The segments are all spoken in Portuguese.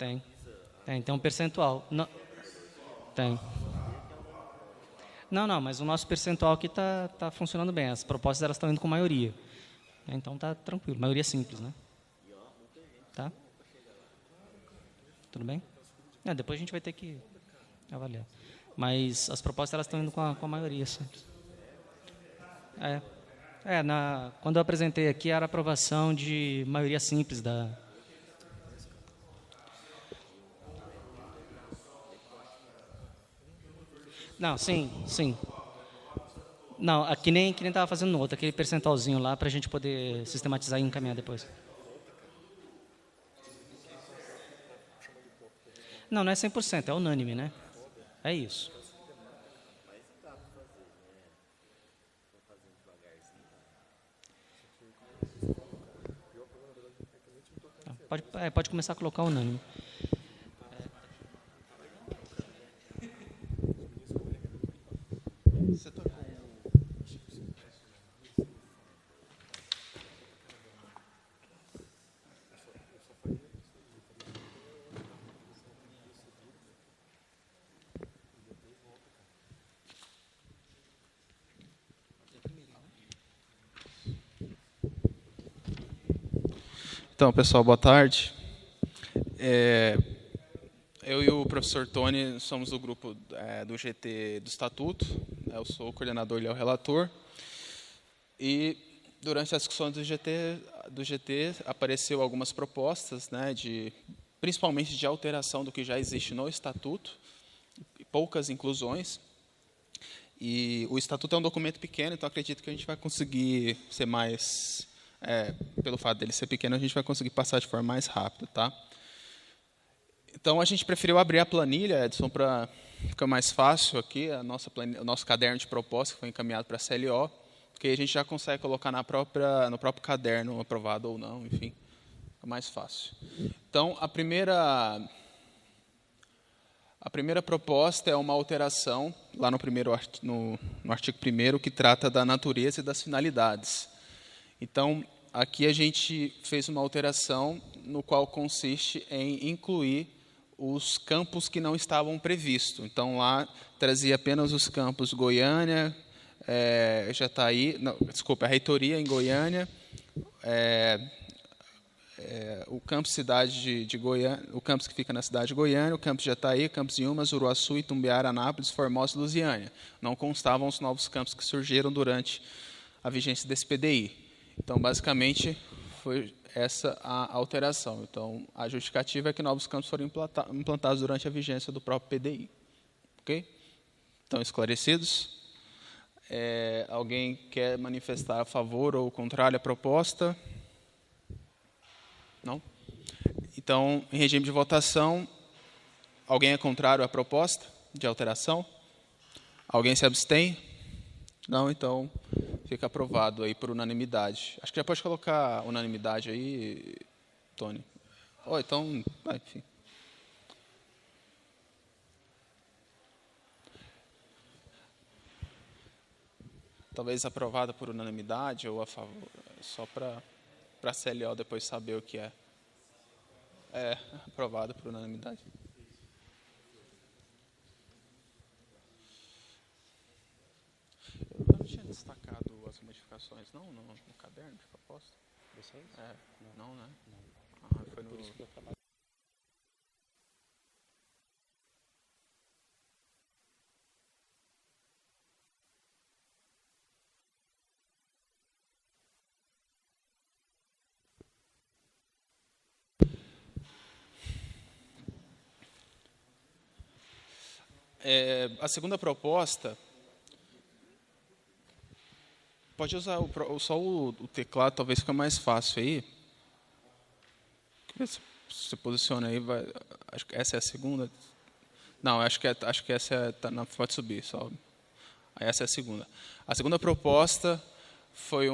Tem. Tem um percentual. Não, tem. Não, mas o nosso percentual aqui tá funcionando bem. As propostas elas estão indo com maioria. Então tá tranquilo. Maioria simples, né? Tá? Tudo bem? Depois a gente vai ter que avaliar. Mas as propostas elas estão indo com a maioria simples. Quando eu apresentei aqui era a aprovação de maioria simples da. Não, sim. Não, que nem estava fazendo no outro, aquele percentualzinho lá para a gente poder sistematizar e encaminhar depois. Não é 100%, é unânime, né? É isso. Pode começar a colocar unânime. Então, pessoal, boa tarde. Eu e o professor Tony somos do grupo do GT do Estatuto. Eu sou o coordenador, ele é o relator. E durante as discussões do GT apareceu algumas propostas, né, principalmente de alteração do que já existe no Estatuto, poucas inclusões. E o Estatuto é um documento pequeno, então acredito que a gente vai conseguir ser mais... pelo fato dele ser pequeno, a gente vai conseguir passar de forma mais rápida, tá? Então, a gente preferiu abrir a planilha, Edson, para ficar mais fácil aqui, o nosso caderno de proposta, que foi encaminhado para a CLO, porque a gente já consegue colocar no próprio caderno, aprovado ou não, enfim, é mais fácil. Então, a primeira proposta é uma alteração, lá no artigo 1º, que trata da natureza e das finalidades. Então, aqui a gente fez uma alteração no qual consiste em incluir os campos que não estavam previstos. Então, lá trazia apenas os campos Goiânia, Jataí, a reitoria em Goiânia, o campus cidade de Goiânia, o campus que fica na cidade de Goiânia, o campus de Jataí, campus de Umas, Uruaçu, Itumbiara, Anápolis, Formosa e Lusiânia. Não constavam os novos campos que surgiram durante a vigência desse PDI. Então, basicamente, foi essa a alteração. Então, a justificativa é que novos campos foram implantados durante a vigência do próprio PDI. Ok? Estão esclarecidos? Alguém quer manifestar a favor ou contrário à proposta? Não? Então, em regime de votação, alguém é contrário à proposta de alteração? Alguém se abstém? Não, então fica aprovado aí por unanimidade. Acho que já pode colocar unanimidade aí, Tony. Então, enfim. Talvez aprovada por unanimidade ou a favor, só para a CLO depois saber o que é. Aprovada por unanimidade. Eu não tinha destacado as modificações, não, no caderno de proposta? Vocês? Não, né? Não. Foi no... A segunda proposta, pode usar só o teclado, talvez fica mais fácil aí. Você posiciona aí, acho que essa é a segunda. Não, acho que essa pode subir, só. Essa é a segunda. A segunda proposta foi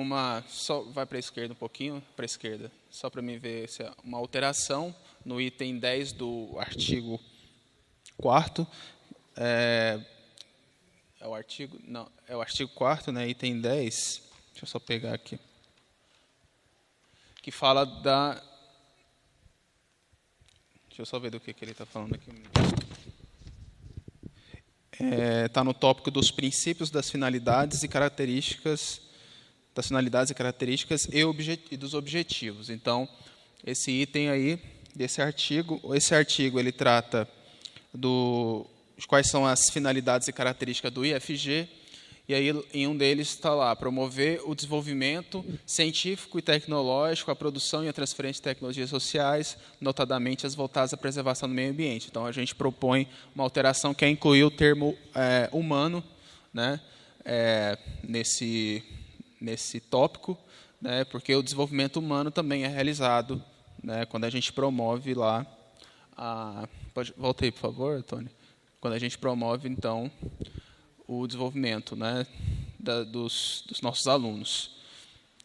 só vai para a esquerda um pouquinho, para a esquerda, só para mim ver se é uma alteração no item 10 do artigo 4º. É o artigo 4º, né, item 10. Deixa eu só pegar aqui. Que fala da... Deixa eu só ver do que ele está falando aqui. Está no tópico dos princípios das finalidades e características, e dos objetivos. Então, esse item aí, desse artigo, esse artigo ele trata de quais são as finalidades e características do IFG, e aí em um deles está lá, promover o desenvolvimento científico e tecnológico, a produção e a transferência de tecnologias sociais, notadamente as voltadas à preservação do meio ambiente. Então, a gente propõe uma alteração que é incluir o termo humano, né, nesse tópico, né, porque o desenvolvimento humano também é realizado, né, quando a gente promove lá volta aí, por favor, Tony. Quando a gente promove, então, o desenvolvimento, né, dos nossos alunos.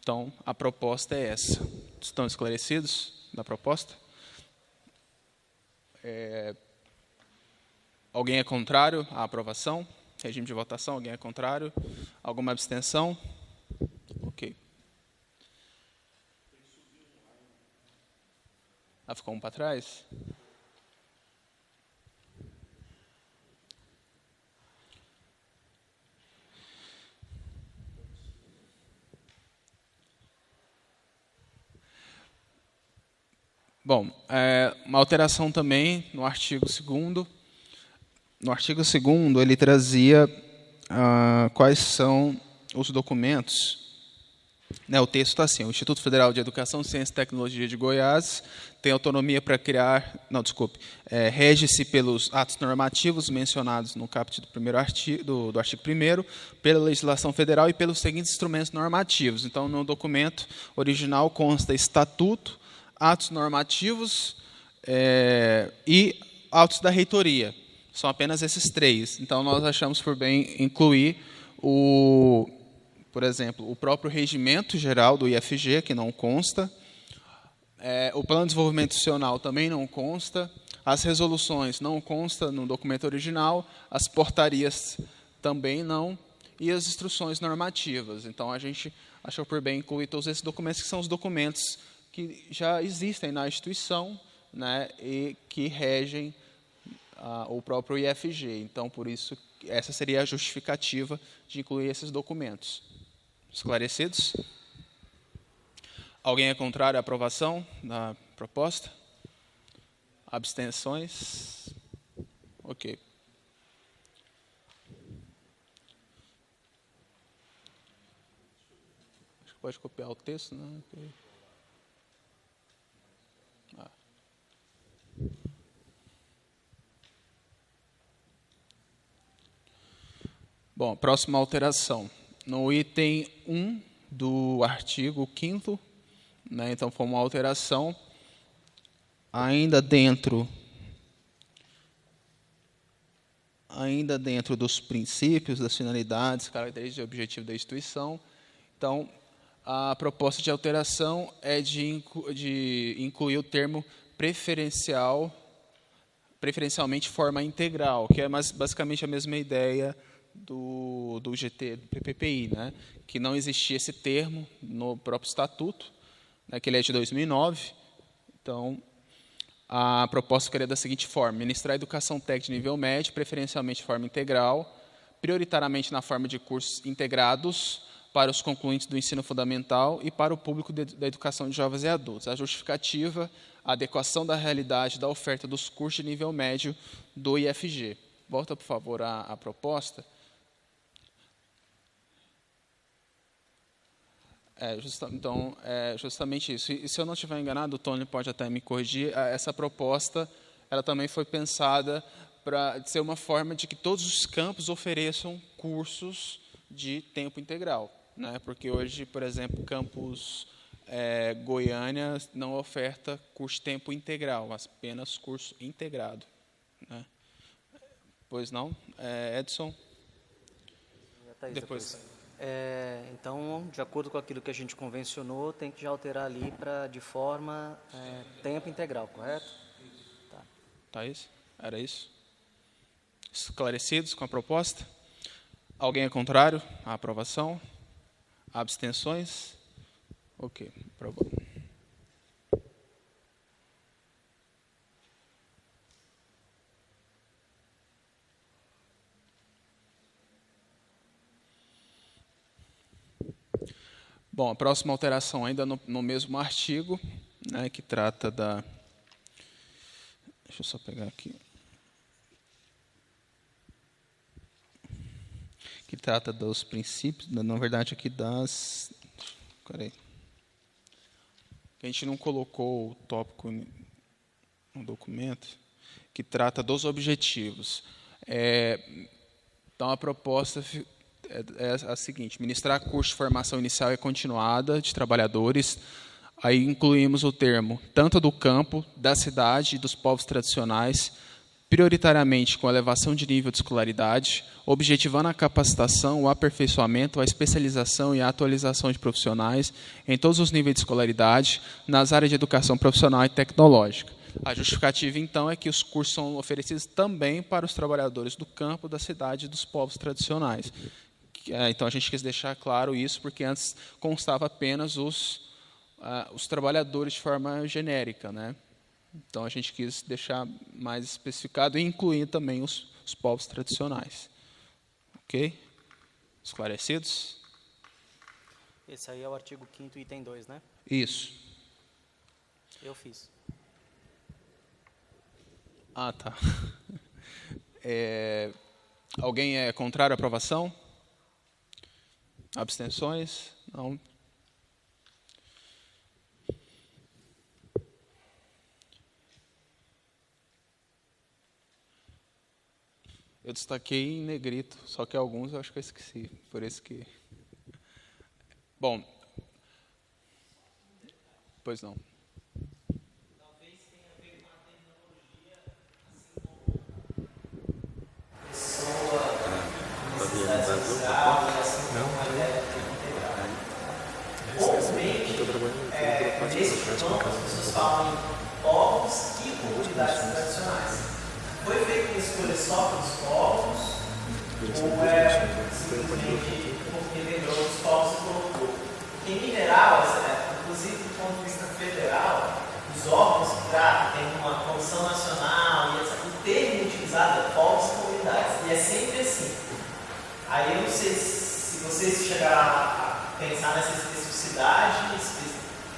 Então, a proposta é essa. Estão esclarecidos da proposta? Alguém é contrário à aprovação? Regime de votação, alguém é contrário? Alguma abstenção? Ok. Ficou um para trás? Bom, uma alteração também no artigo 2º. No artigo 2º, ele trazia quais são os documentos. Né, o texto está assim: o Instituto Federal de Educação, Ciência e Tecnologia de Goiás tem autonomia para criar... Não, desculpe. Rege-se pelos atos normativos mencionados no caput do primeiro artigo, do artigo 1º, pela legislação federal e pelos seguintes instrumentos normativos. Então, no documento original consta estatuto, atos normativos e autos da reitoria. São apenas esses 3. Então, nós achamos por bem incluir, por exemplo, o próprio regimento geral do IFG, que não consta, o plano de desenvolvimento institucional também não consta, as resoluções não constam no documento original, as portarias também não, e as instruções normativas. Então, a gente achou por bem incluir todos esses documentos, que são os documentos que já existem na instituição, né, e que regem o próprio IFG. Então, por isso, essa seria a justificativa de incluir esses documentos. Esclarecidos? Alguém é contrário à aprovação da proposta? Abstenções? Ok. Acho que pode copiar o texto, né? Okay. Bom, próxima alteração. No item 1 do artigo 5º, né, então foi uma alteração ainda dentro dos princípios, das finalidades, características e objetivos da instituição. Então, a proposta de alteração é de incluir o termo preferencialmente forma integral, que é basicamente a mesma ideia do GT, do PPPI, né? Que não existia esse termo no próprio estatuto, né, que ele é de 2009. Então, a proposta ficaria da seguinte forma: ministrar educação técnica de nível médio, preferencialmente de forma integral, prioritariamente na forma de cursos integrados para os concluintes do ensino fundamental e para o público da educação de jovens e adultos. A justificativa, a adequação da realidade da oferta dos cursos de nível médio do IFG. Volta, por favor, à proposta. Então, é justamente isso. E se eu não estiver enganado, o Tony pode até me corrigir, essa proposta ela também foi pensada para ser uma forma de que todos os campos ofereçam cursos de tempo integral, né? Porque hoje, por exemplo, o campus Goiânia não oferta curso de tempo integral, mas apenas curso integrado, né? Pois não? Edson? Depois. Então, de acordo com aquilo que a gente convencionou, tem que já alterar ali para de forma tempo integral, correto? Tá isso? Era isso? Esclarecidos com a proposta? Alguém é contrário à aprovação? Abstenções? Ok, aprovado. Bom, a próxima alteração ainda no mesmo artigo, né, que trata da... Deixa eu só pegar aqui. Que trata dos princípios, na verdade aqui das... Peraí. A gente não colocou o tópico no documento, que trata dos objetivos. Então, a proposta é a seguinte: ministrar curso de formação inicial e continuada de trabalhadores. Aí incluímos o termo tanto do campo, da cidade e dos povos tradicionais, prioritariamente com elevação de nível de escolaridade, objetivando a capacitação, o aperfeiçoamento, a especialização e a atualização de profissionais em todos os níveis de escolaridade, nas áreas de educação profissional e tecnológica. A justificativa, então, é que os cursos são oferecidos também para os trabalhadores do campo, da cidade e dos povos tradicionais. Então, a gente quis deixar claro isso, porque antes constava apenas os trabalhadores de forma genérica, né? Então, a gente quis deixar mais especificado e incluir também os povos tradicionais. Ok? Esclarecidos? Esse aí é o artigo 5º, item 2, né? Isso. Eu fiz. Ah, tá. Alguém é contrário à aprovação? Abstenções? Não. Eu destaquei em negrito, só que alguns eu acho que eu esqueci, por isso que... Bom, pois não. Talvez tenha a ver com a tecnologia, assim como pessoa, necessidades sociais, assim como a ideia integral. Comumente, nesse campo, as pessoas falam em povos e comunidades tradicionais. Foi feita uma escolha só para os povos, ou simplesmente porque lembrou dos povos e colocou? Porque, em geral, inclusive do ponto de vista federal, os órgãos que tratam têm uma comissão nacional, e o termo utilizado é povos e comunidades, e é sempre assim. Aí eu não sei se vocês chegaram a pensar nessa especificidade, se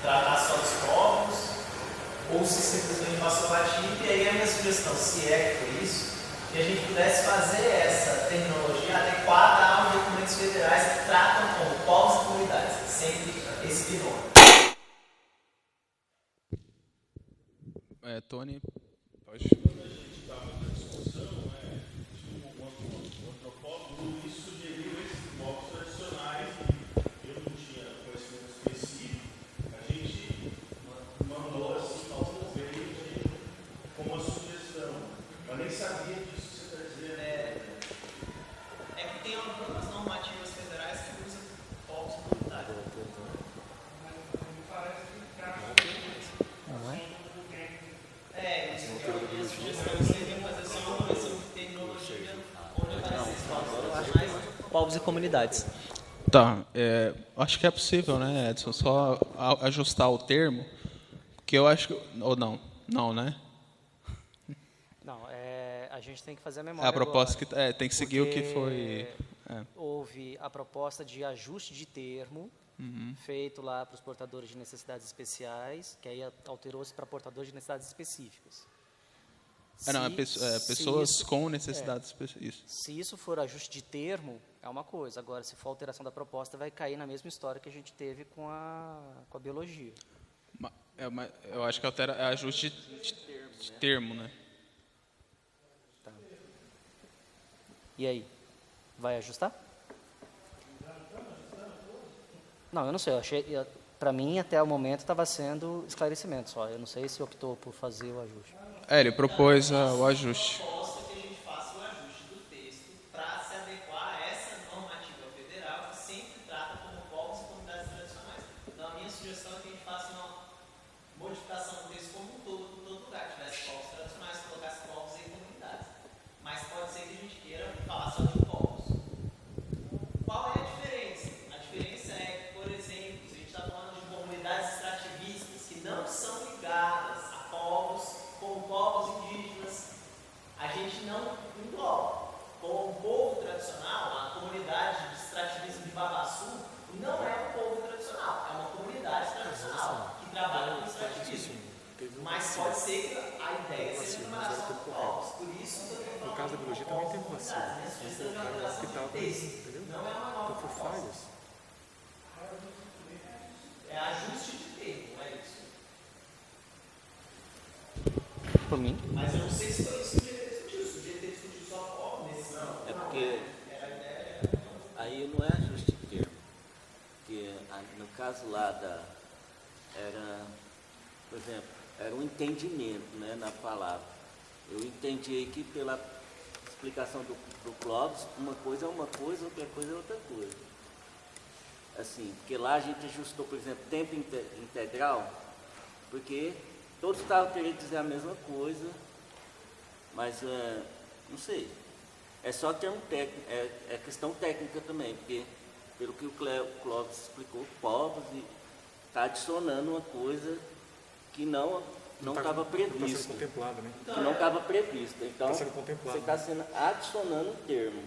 tratar só dos povos, ou se simplesmente passou batido. E aí a minha sugestão, se é que foi isso, que a gente pudesse fazer essa terminologia adequada aos documentos federais que tratam como povos e comunidades, sempre esse binômio. Tony, pode. Povos e comunidades. Tá, acho que é possível, né, Edson? Só ajustar o termo, que eu acho que... Ou não? Não, né? Não, a gente tem que fazer a memória. A proposta agora, que tem que seguir o que foi... Houve a proposta de ajuste de termo, feito lá para os portadores de necessidades especiais, que aí alterou-se para portadores de necessidades específicas. Pessoas com necessidades específicas. Se isso for ajuste de termo, é uma coisa. Agora, se for alteração da proposta, vai cair na mesma história que a gente teve com a biologia. Eu acho que é ajuste de termo, né? Tá. E aí? Vai ajustar? Não, eu não sei. Para mim, até o momento, estava sendo esclarecimento só. Eu não sei se optou por fazer o ajuste. Ele propôs o ajuste. Proposta que a gente faça o ajuste do texto para se adequar a essa normativa federal que sempre trata como povos e comunidades tradicionais. Então, a minha sugestão é que a gente faça uma modificação do texto como um todo, por todo lugar. Tivesse povos tradicionais, colocasse povos e comunidades. Mas pode ser que a gente queira falar só de povos. Qual é a diferença? A diferença é que, por exemplo, se a gente está falando de comunidades extrativistas que não são ligadas a povos, como povos indígenas, a gente não engloba. Como um povo tradicional, a comunidade de extrativismo de Babaçu não é um povo tradicional. necessária, né? Sugestão de alteração de texto, não é uma nova proposta. É ajuste de termo, não é isso? Por mim. Mas eu não sei se foi isso que o GT discutiu. Se o GT discutiu só forma nesse não. É porque aí não é ajuste de termo. Porque no caso lá era, por exemplo, era um entendimento, né, na palavra. Eu entendi aí que pela explicação do Clóvis, uma coisa é uma coisa, outra coisa é outra coisa. Assim, porque lá a gente ajustou, por exemplo, tempo integral, porque todos estavam querendo dizer a mesma coisa, mas não sei. É só termo técnico, é questão técnica também, porque pelo que o Clóvis explicou, povos está adicionando uma coisa que não estava prevista. Está sendo contemplado, né? Que não estava prevista. Então, Está sendo contemplado. você está adicionando um termo.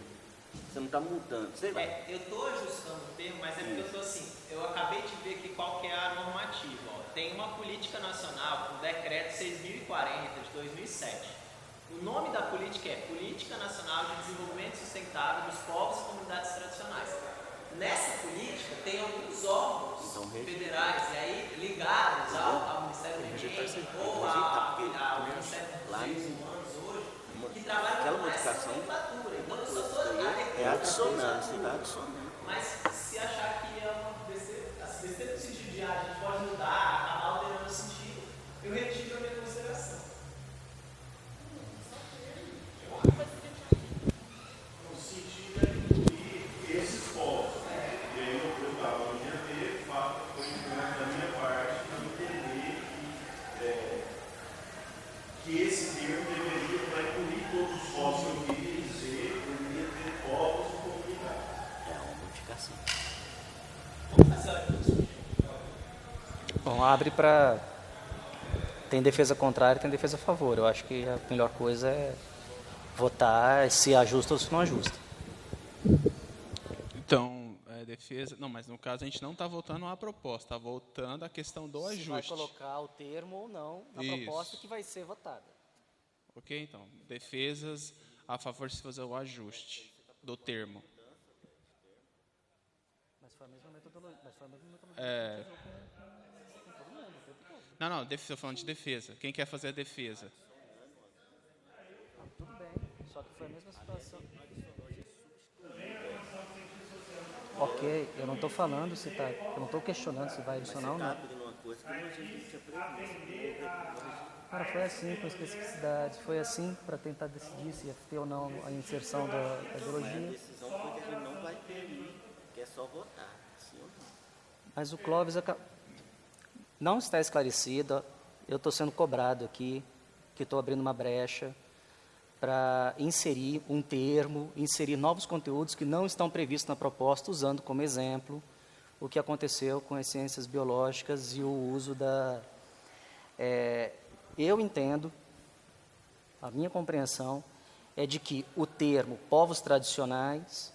Você não está mudando. Sei lá. Eu estou ajustando o termo, mas é porque eu estou assim, eu acabei de ver aqui qual que é a normativa. Ó. Tem uma política nacional, o decreto 6040 de 2007. O nome da política é Política Nacional de Desenvolvimento Sustentável dos Povos e Comunidades Tradicionais. Nessa política tem alguns órgãos federais e aí ligados ao Ministério do Meio Ambiente ou ao Ministério dos Direitos Humanos hoje, que trabalham aquela com essa modificação nomenclatura. Então eu só estou é adicionando, você está adicionando. Mas se achar que é uma besteira, besteira no sentido de a gente pode mudar, acabar alterando o sentido, eu retiro a minha consideração. O sentido é incluir esses povos. E aí eu estava no dia dele, foi da minha parte para entender que esse termo deveria incluir todos os povos. Eu queria dizer, deveria ter povos e comunidades. É uma modificação. Bom, abre para... Tem defesa contrária e tem defesa a favor. Eu acho que a melhor coisa é votar se ajusta ou se não ajusta. Então, defesa... Não, mas no caso a gente não está votando a proposta, está votando a questão do ajuste. Se vai colocar o termo ou não na proposta que vai ser votada. Ok? Então, defesas a favor de fazer o ajuste do termo. Mas foi a mesma metodologia. Não, estou falando de defesa. Quem quer fazer a defesa? Tudo bem, só que foi a mesma situação. Ok, eu não estou falando se tá, eu não estou questionando se vai adicionar ou não. Uma coisa que a gente tinha previsto. Cara, foi assim com especificidades, foi assim para tentar decidir se ia ter ou não a inserção da A ideologia. decisão foi que a gente não vai ter, que é só votar, sim ou não. Mas o Clóvis não está esclarecido, eu estou sendo cobrado aqui, que estou abrindo uma brecha para inserir um termo, inserir novos conteúdos que não estão previstos na proposta, usando como exemplo o que aconteceu com as ciências biológicas e o uso da... eu entendo, a minha compreensão é de que o termo povos tradicionais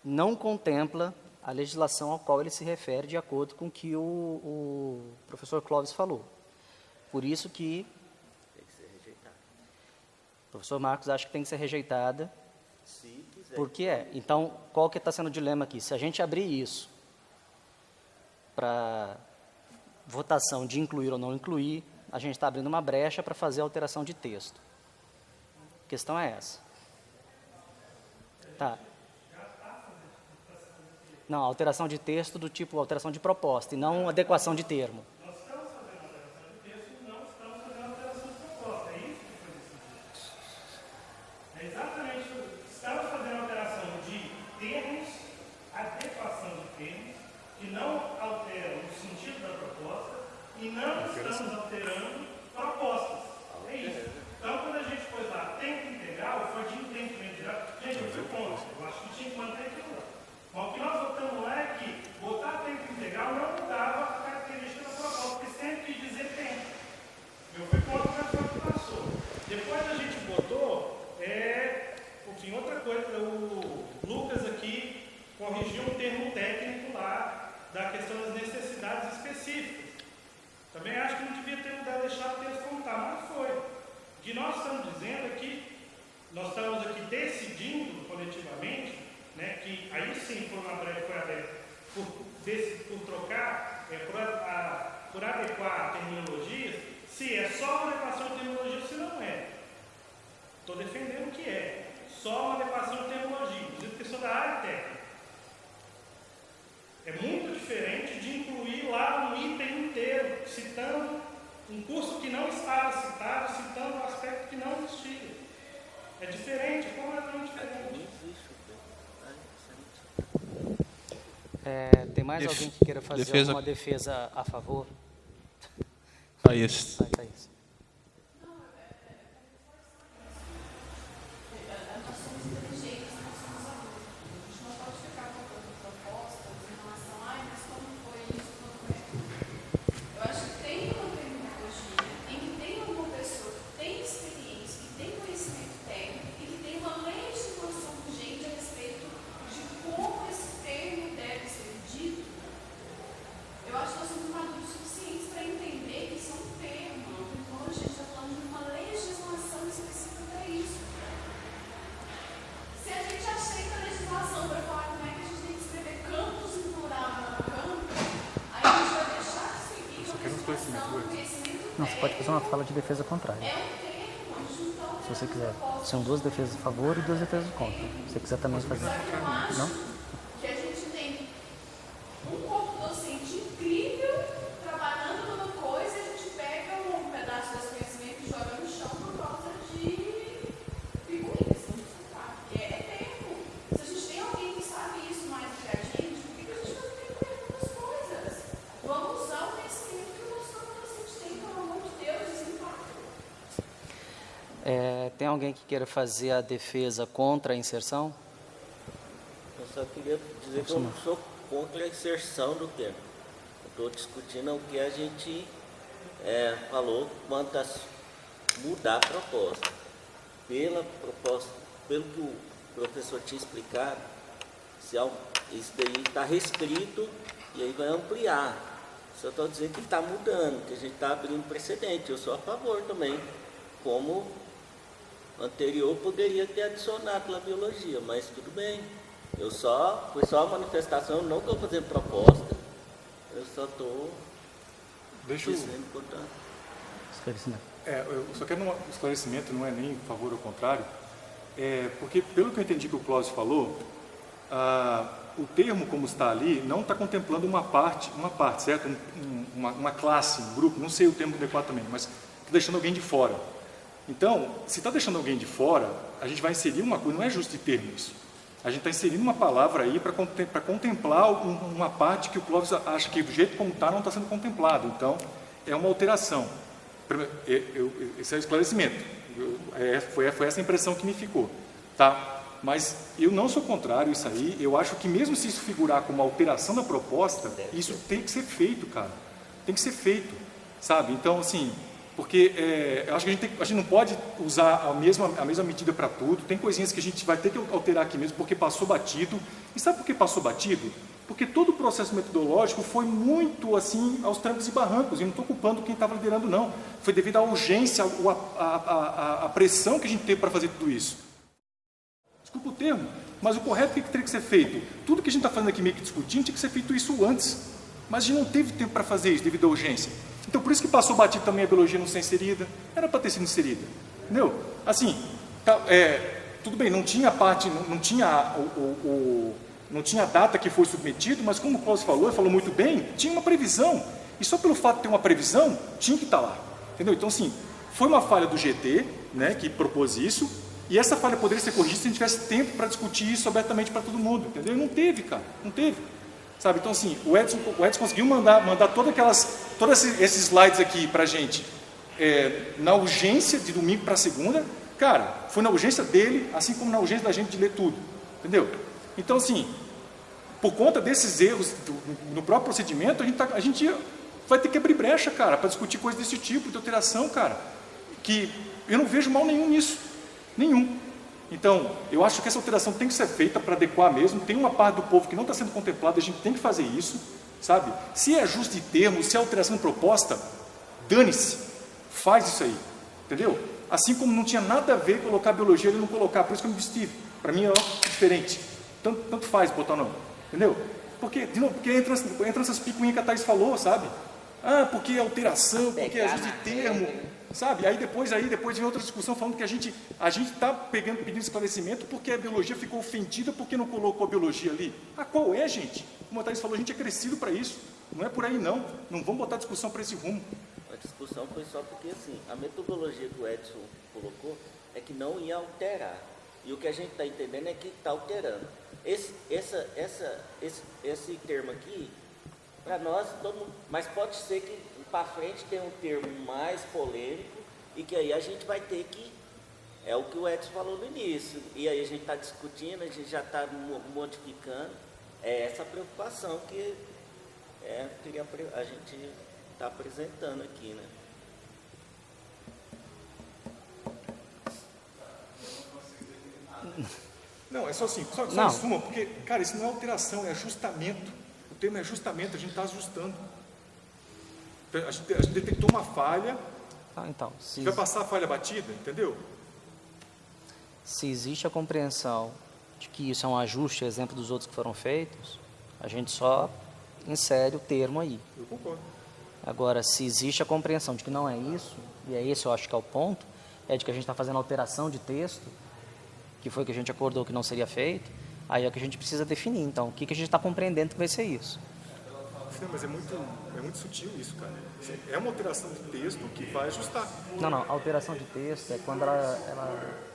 não contempla a legislação ao qual ele se refere, de acordo com o que o professor Clóvis falou. Por isso que Tem que ser rejeitado. o professor Marcos acha que tem que ser rejeitada. Se quiser. Por que é? Então, qual que está sendo o dilema aqui? Se a gente abrir isso para votação de incluir ou não incluir, a gente está abrindo uma brecha para fazer alteração de texto. A questão é essa. Tá. Não, alteração de texto do tipo alteração de proposta e não adequação de termo. Nós estamos fazendo alteração de texto e não estamos fazendo alteração de proposta. É isso que foi decidido. É exatamente isso. Estamos fazendo alteração de termos, adequação de termos, que não alteram o sentido da proposta e não estamos alterando propostas. É isso. Então, quando a gente pôs lá tempo integral, foi de entendimento geral. Gente, eu fui contra. Eu acho que tinha que manter aquilo lá. Mas o que nós votamos lá é que botar tempo integral não mudava a característica da proposta, porque sempre quis dizer tempo. Eu fui contra o que passou. Depois a gente botou, outra coisa, o Lucas aqui corrigiu um termo técnico lá da questão das necessidades específicas. Também acho que não devia ter deixado o texto como está, mas foi. O que nós estamos dizendo é que Nós estamos aqui decidindo coletivamente, né, que aí sim foi uma brecha, foi aberta por trocar, por adequar terminologias, se é só uma adequação de terminologia ou se não é. Estou defendendo que é só uma adequação de terminologia, inclusive porque sou da área técnica. É muito diferente de incluir lá um item inteiro, citando um curso que não estava citado, citando um aspecto que não existia. É diferente, é completamente diferente. Tem mais alguém que queira fazer defesa. alguma defesa a favor? Isso. Thaís. Não, você pode fazer uma fala de defesa contrária. Se você quiser. São 2 defesas a favor e 2 defesas contra. Se você quiser também fazer. Não? Que a gente tem um corpo docente incrível, trabalhando numa coisa, a gente pega um pedaço desse conhecimento e joga no chão por causa de figurinhas. Porque é tempo. Se a gente tem alguém que sabe isso mais do que a gente, por que a gente não tem tempo das coisas? Vamos usar o conhecimento que o nosso adolescente tem, pelo amor de Deus, desimpacto. Tem alguém que queira fazer a defesa contra a inserção? Eu só queria dizer que eu não sou contra a inserção do termo. Eu estou discutindo o que a gente falou quanto a mudar a proposta. Pela proposta, pelo que o professor tinha explicado, isso daí está restrito e aí vai ampliar. Só estou dizendo que está mudando, que a gente está abrindo precedente. Eu sou a favor também, como anterior poderia ter adicionado na biologia, mas tudo bem. Foi só a manifestação, eu não estou fazendo proposta, eu só estou dizendo o contrário. Esclarecimento. Eu só quero um esclarecimento, não é nem a favor ou contrário, porque pelo que eu entendi que o Cláudio falou, o termo como está ali não está contemplando uma parte, certo? Uma classe, um grupo, não sei o termo adequado também, mas está deixando alguém de fora. Então, se está deixando alguém de fora, a gente vai inserir uma coisa, não é justo de termo isso. A gente está inserindo uma palavra aí para contemplar uma parte que o Clóvis acha que do jeito como está não está sendo contemplado. Então, é uma alteração. Esse é o esclarecimento. Foi essa a impressão que me ficou. Tá? Mas eu não sou contrário a isso aí. Eu acho que mesmo se isso figurar como alteração da proposta, isso tem que ser feito, cara. Tem que ser feito, sabe? Então, assim... Porque eu acho que a gente não pode usar a mesma medida para tudo. Tem coisinhas que a gente vai ter que alterar aqui mesmo, porque passou batido. E sabe por que passou batido? Porque todo o processo metodológico foi muito assim, aos trancos e barrancos. E não estou culpando quem estava liderando, não. Foi devido à urgência, à pressão que a gente teve para fazer tudo isso. Desculpa o termo, mas o correto que teria que ser feito? Tudo que a gente está fazendo aqui meio que discutindo, tinha que ser feito isso antes. Mas a gente não teve tempo para fazer isso devido à urgência. Então, por isso que passou batido também a biologia não ser inserida. Era para ter sido inserida. Entendeu? Assim, tudo bem, não tinha parte, não tinha a data que foi submetido, mas como o Cláudio falou, ele falou muito bem, tinha uma previsão. E só pelo fato de ter uma previsão, tinha que estar lá. Entendeu? Então, assim, foi uma falha do GT, né, que propôs isso, e essa falha poderia ser corrigida se a gente tivesse tempo para discutir isso abertamente para todo mundo. Entendeu? E não teve, cara. Não teve. Sabe? Então, assim, o Edson conseguiu mandar todos esses slides aqui para a gente na urgência de domingo para segunda. Cara, foi na urgência dele, assim como na urgência da gente de ler tudo. Entendeu? Então, assim, por conta desses erros no próprio procedimento, a gente vai ter que abrir brecha, cara, para discutir coisas desse tipo, de alteração, cara, que eu não vejo mal nenhum nisso. Nenhum. Então, eu acho que essa alteração tem que ser feita para adequar mesmo. Tem uma parte do povo que não está sendo contemplada, a gente tem que fazer isso, sabe? Se é ajuste de termos, se é alteração proposta, dane-se, faz isso aí, entendeu? Assim como não tinha nada a ver colocar biologia ele não colocar, por isso que eu me abstive. Para mim é diferente. Tanto faz botar ou não, entendeu? Porque, de novo, porque entra essas picuinhas que a Thaís falou, sabe? Ah, porque é alteração, porque é ajuste de termo, sabe? Aí depois vem outra discussão falando que a gente está pedindo esclarecimento porque a biologia ficou ofendida porque não colocou a biologia ali. Ah, qual é, gente? Como a Thaís falou, a gente é crescido para isso. Não é por aí, não. Não vamos botar discussão para esse rumo. A discussão foi só porque, assim, a metodologia que o Edson colocou é que não ia alterar. E o que a gente está entendendo é que está alterando. Esse termo aqui, para nós, todo mundo, mas pode ser que para frente tenha um termo mais polêmico e que aí a gente vai ter que, é o que o Edson falou no início, e aí a gente está discutindo, a gente já está modificando, é essa preocupação que a gente está apresentando aqui, né? Não, é só assim, só Não. em suma, porque, cara, isso não é alteração, é ajustamento. O termo é ajustamento, a gente está ajustando. A gente detectou uma falha, Então, vai passar a falha batida, entendeu? se existe a compreensão de que isso é um ajuste, exemplo dos outros que foram feitos, a gente só insere o termo aí. Eu concordo. Agora, se existe a compreensão de que não é isso, e é esse eu acho que é o ponto, é de que a gente está fazendo alteração de texto, que foi o que a gente acordou que não seria feito, aí é o que a gente precisa definir. Então, o que a gente está compreendendo que vai ser isso? Não, mas é muito sutil isso, cara. É uma alteração de texto que vai ajustar. Não, a alteração de texto é quando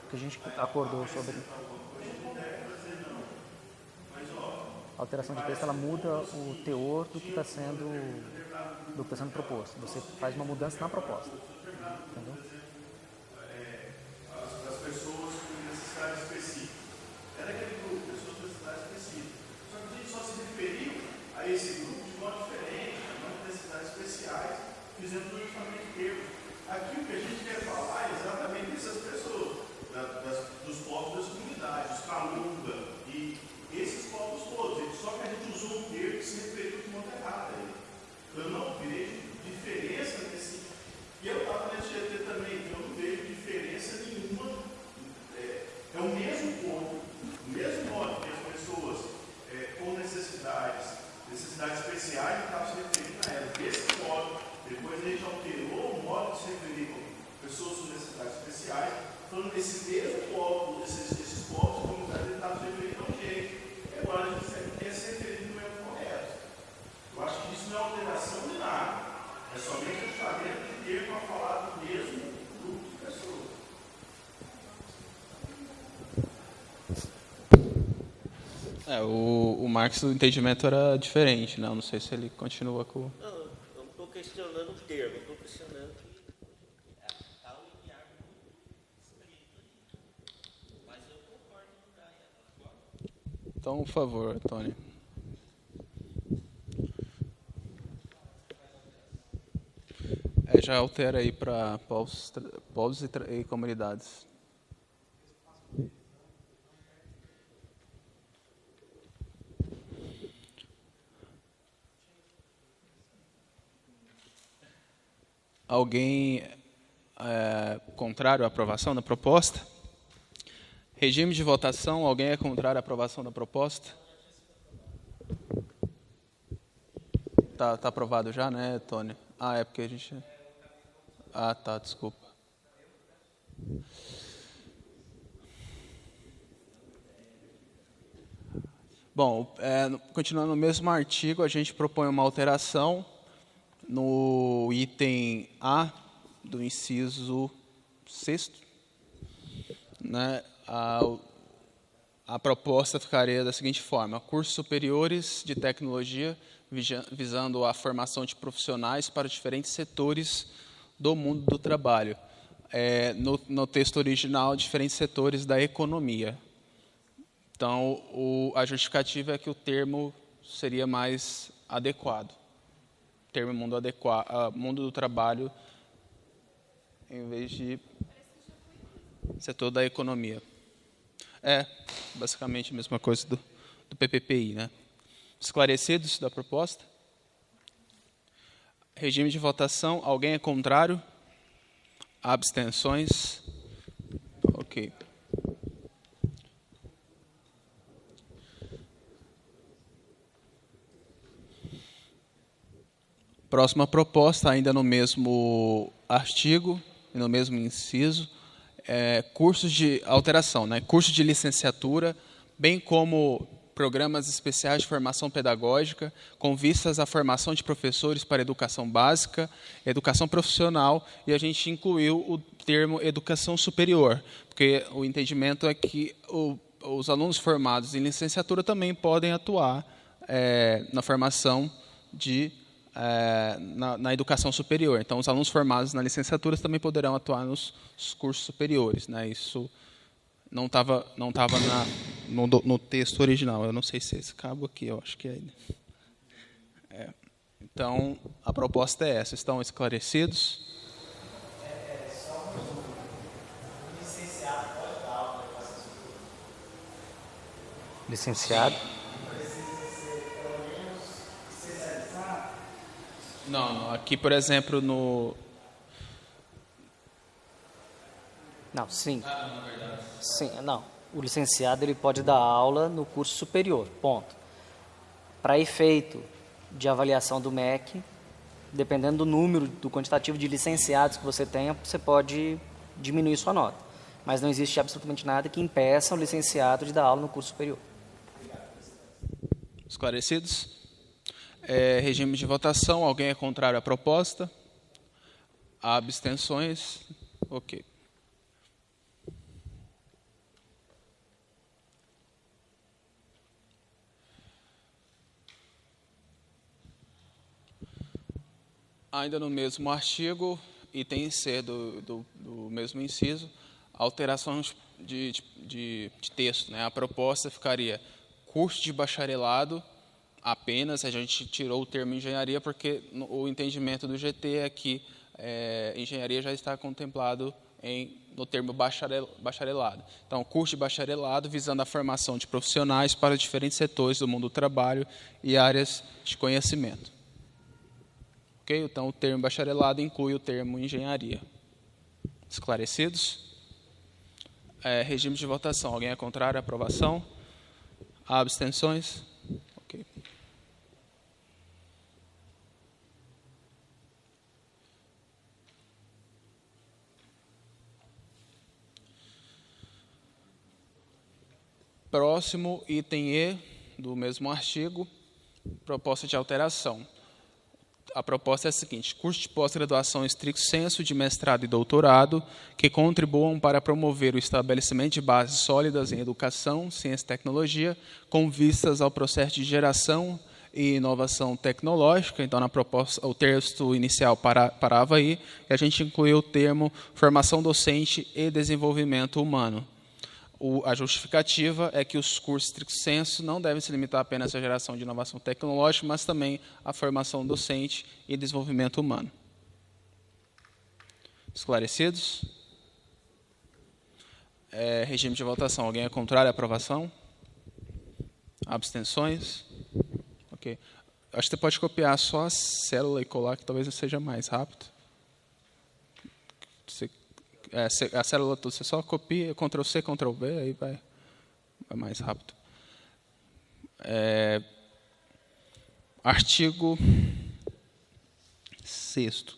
que a gente acordou sobre... A alteração de texto, ela muda o teor do que está sendo proposto. Você faz uma mudança na proposta. Entendeu? As pessoas com necessidade específica. É daquele grupo, pessoas com necessidade específica. Só que a gente só se referiu a esse grupo de modo diferente, chamando de necessidades especiais, fizendo justamente termo. Aqui o que a gente quer falar é exatamente dessas pessoas, dos povos das comunidades, os Calunga e esses povos todos. Só que a gente usou um termo que se referiu de modo errado. Eu não vejo diferença nesse. E eu estava nesse GT também, eu não vejo diferença nenhuma. É o mesmo ponto, o mesmo modo que as pessoas com necessidades especiais estavam se referindo a elas. Desse modo, depois a gente alterou o modo de se referir com pessoas com necessidades especiais, falando desse mesmo povo, esses povos, como eles estavam se referindo a gente. E agora a gente quer se referir no mesmo correto. Eu acho que isso não é alteração de nada. É somente o sabendo de ter para falar do mesmo grupo de pessoas. O Marx, o entendimento era diferente, né? Eu não sei se ele continua com... Não, eu não estou questionando o termo, eu estou questionando que está linear muito escrito. Mas eu concordo com o Daniel. Então, por favor, Tony. Já altera aí para povos e comunidades. Alguém contrário à aprovação da proposta? Regime de votação, alguém é contrário à aprovação da proposta? Tá aprovado já, né, Tony? Ah, é porque a gente... Ah, tá, desculpa. Bom, continuando no mesmo artigo, a gente propõe uma alteração no item A do inciso 6º, né? A proposta ficaria da seguinte forma: cursos superiores de tecnologia visando a formação de profissionais para diferentes setores do mundo do trabalho. No texto original, diferentes setores da economia. Então, a justificativa é que o termo seria mais adequado. Termo mundo do trabalho, em vez de setor da economia. Basicamente a mesma coisa do PPPI, né? Esclarecidos da proposta? Regime de votação, alguém é contrário? Abstenções? Ok. Próxima proposta, ainda no mesmo artigo, no mesmo inciso, cursos de alteração, né? Curso de licenciatura, bem como programas especiais de formação pedagógica, com vistas à formação de professores para educação básica, educação profissional, e a gente incluiu o termo educação superior, porque o entendimento é que os alunos formados em licenciatura também podem atuar na formação na educação superior. Então, os alunos formados na licenciatura também poderão atuar nos cursos superiores, né? Isso não estava no texto original. Eu não sei se esse cabo aqui, eu acho que é ele. Então, a proposta é essa. Estão esclarecidos? Licenciado? Não, aqui, por exemplo, Não, sim. Sim, não. O licenciado ele pode dar aula no curso superior, ponto. Para efeito de avaliação do MEC, dependendo do número, do quantitativo de licenciados que você tenha, você pode diminuir sua nota. Mas não existe absolutamente nada que impeça o licenciado de dar aula no curso superior. Esclarecidos? Regime de votação. Alguém é contrário à proposta? Há abstenções? Ok. Ainda no mesmo artigo, item C do mesmo inciso, alterações de texto, né? A proposta ficaria curso de bacharelado apenas, a gente tirou o termo engenharia, porque o entendimento do GT é que engenharia já está contemplado no termo bacharelado. Então, curso de bacharelado visando a formação de profissionais para diferentes setores do mundo do trabalho e áreas de conhecimento. Ok? Então, o termo bacharelado inclui o termo engenharia. Esclarecidos? Regime de votação. Alguém é contrário à aprovação? Há abstenções? Ok. Próximo, item E do mesmo artigo, proposta de alteração. A proposta é a seguinte: curso de pós-graduação estricto sensu de mestrado e doutorado que contribuam para promover o estabelecimento de bases sólidas em educação, ciência e tecnologia, com vistas ao processo de geração e inovação tecnológica. Então, na proposta, o texto inicial parava aí, e a gente incluiu o termo formação docente e desenvolvimento humano. A justificativa é que os cursos stricto sensu não devem se limitar apenas à geração de inovação tecnológica, mas também à formação docente e desenvolvimento humano. Esclarecidos? Regime de votação. Alguém é contrário à aprovação? Abstenções? Ok. Acho que você pode copiar só a célula e colar, que talvez seja mais rápido. A célula toda, você só copia, Ctrl+C, Ctrl+V, aí vai mais rápido. Artigo 6º.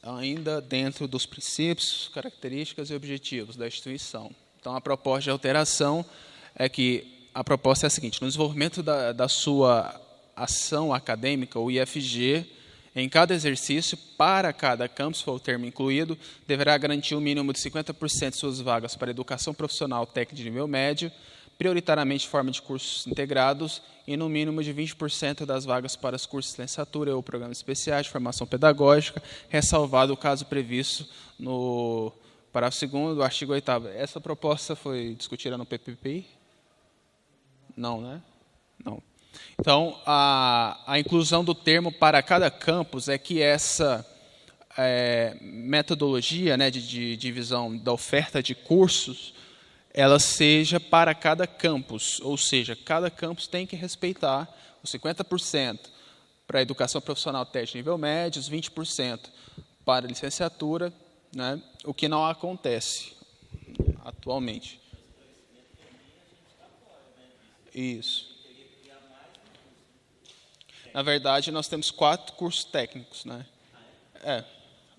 Ainda dentro dos princípios, características e objetivos da instituição. Então, a proposta de alteração é que a proposta é a seguinte: no desenvolvimento da sua ação acadêmica, o IFG, em cada exercício, para cada campus, foi o termo incluído, deverá garantir um mínimo de 50% de suas vagas para educação profissional técnica de nível médio, prioritariamente em forma de cursos integrados, e no mínimo de 20% das vagas para os cursos de licenciatura ou programas especiais de formação pedagógica, ressalvado o caso previsto no parágrafo 2º do artigo 8º. Essa proposta foi discutida no PPPI? Não, né? Não. Então, a inclusão do termo para cada campus é que essa metodologia, né, de divisão da oferta de cursos, ela seja para cada campus, ou seja, cada campus tem que respeitar os 50% para a educação profissional técnica de nível médio, os 20% para licenciatura, né, o que não acontece atualmente. Isso. Na verdade, nós temos 4 cursos técnicos, né?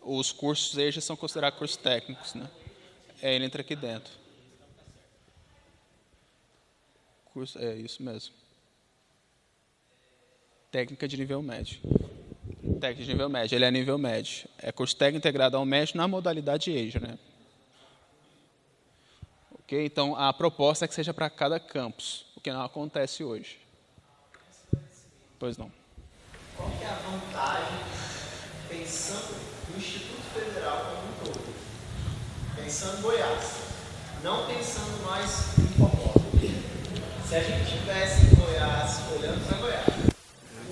Os cursos EJA são considerados cursos técnicos, né? Ele entra aqui dentro. Curso, isso mesmo. Técnica de nível médio. Técnica de nível médio, ele é nível médio. É curso técnico integrado ao médio na modalidade EJA, né? Ok? Então, a proposta é que seja para cada campus, o que não acontece hoje. Pois não. Qual que é a vantagem, pensando no Instituto Federal como um todo? Pensando em Goiás, não pensando mais em Copó. Se a gente estivesse em Goiás, olhando para Goiás,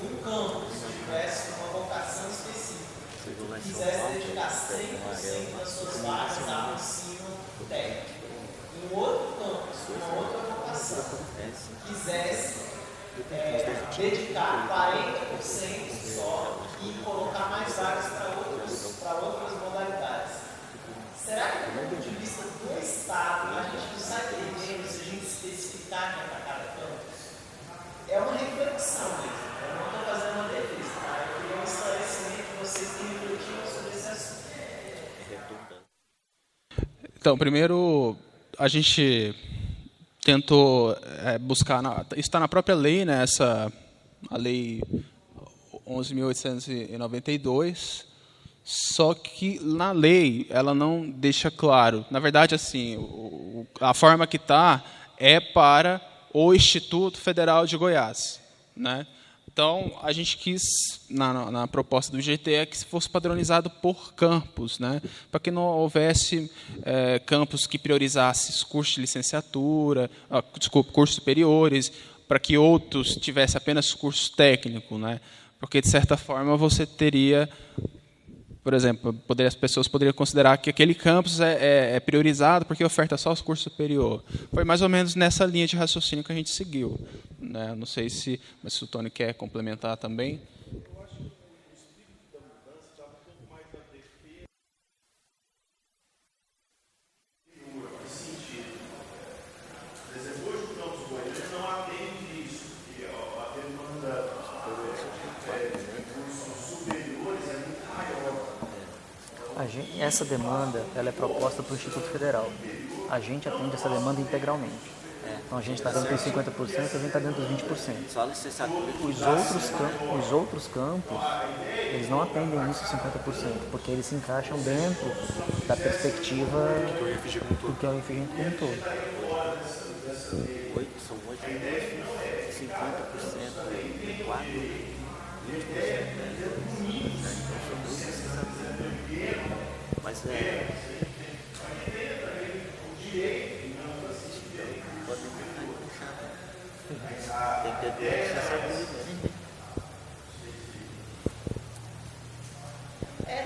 um campus tivesse uma vocação específica, quisesse dedicar 100% das suas vagas ao ensino técnico, e um outro campus, uma outra vocação, quisesse dedicar 40% só e colocar mais vagas para outras modalidades. Será que, do ponto de vista do Estado, a gente não sai perdendo se a gente especificar que é para cada campus? É uma reflexão mesmo. Eu não estou fazendo uma defesa, tá? Eu queria um esclarecimento que vocês têm refletido sobre esse assunto. Então, primeiro, a gente tentou buscar, isso está na própria lei, né, a lei 11.892, só que na lei ela não deixa claro. Na verdade, assim, a forma que está é para o Instituto Federal de Goiás, né? Então, a gente quis, na proposta do GT, que fosse padronizado por campus, né? Para que não houvesse campus que priorizassem os cursos de licenciatura, cursos superiores, para que outros tivessem apenas cursos técnicos, né? Porque, de certa forma, você teria, por exemplo, as pessoas poderiam considerar que aquele campus é priorizado porque oferta só os cursos superiores. Foi mais ou menos nessa linha de raciocínio que a gente seguiu, né? Não sei se o Tony quer complementar também. Eu acho que o espírito da mudança está um pouco mais na defesa. Nesse sentido. Por exemplo, hoje o campus Goiânia não atende isso, que a demanda de cursos superiores é muito maior. Essa demanda ela é proposta para o Instituto Federal. A gente atende essa demanda integralmente. Então a gente está dentro dos 50%, a gente está dentro dos 20%. Só licenciatura. Os outros campos, eles não atendem isso 50%, porque eles se encaixam dentro da perspectiva do que é o IFG como um todo. São 8 cursos, 50%, 4, 20%. Mas tem que ter licenciatura.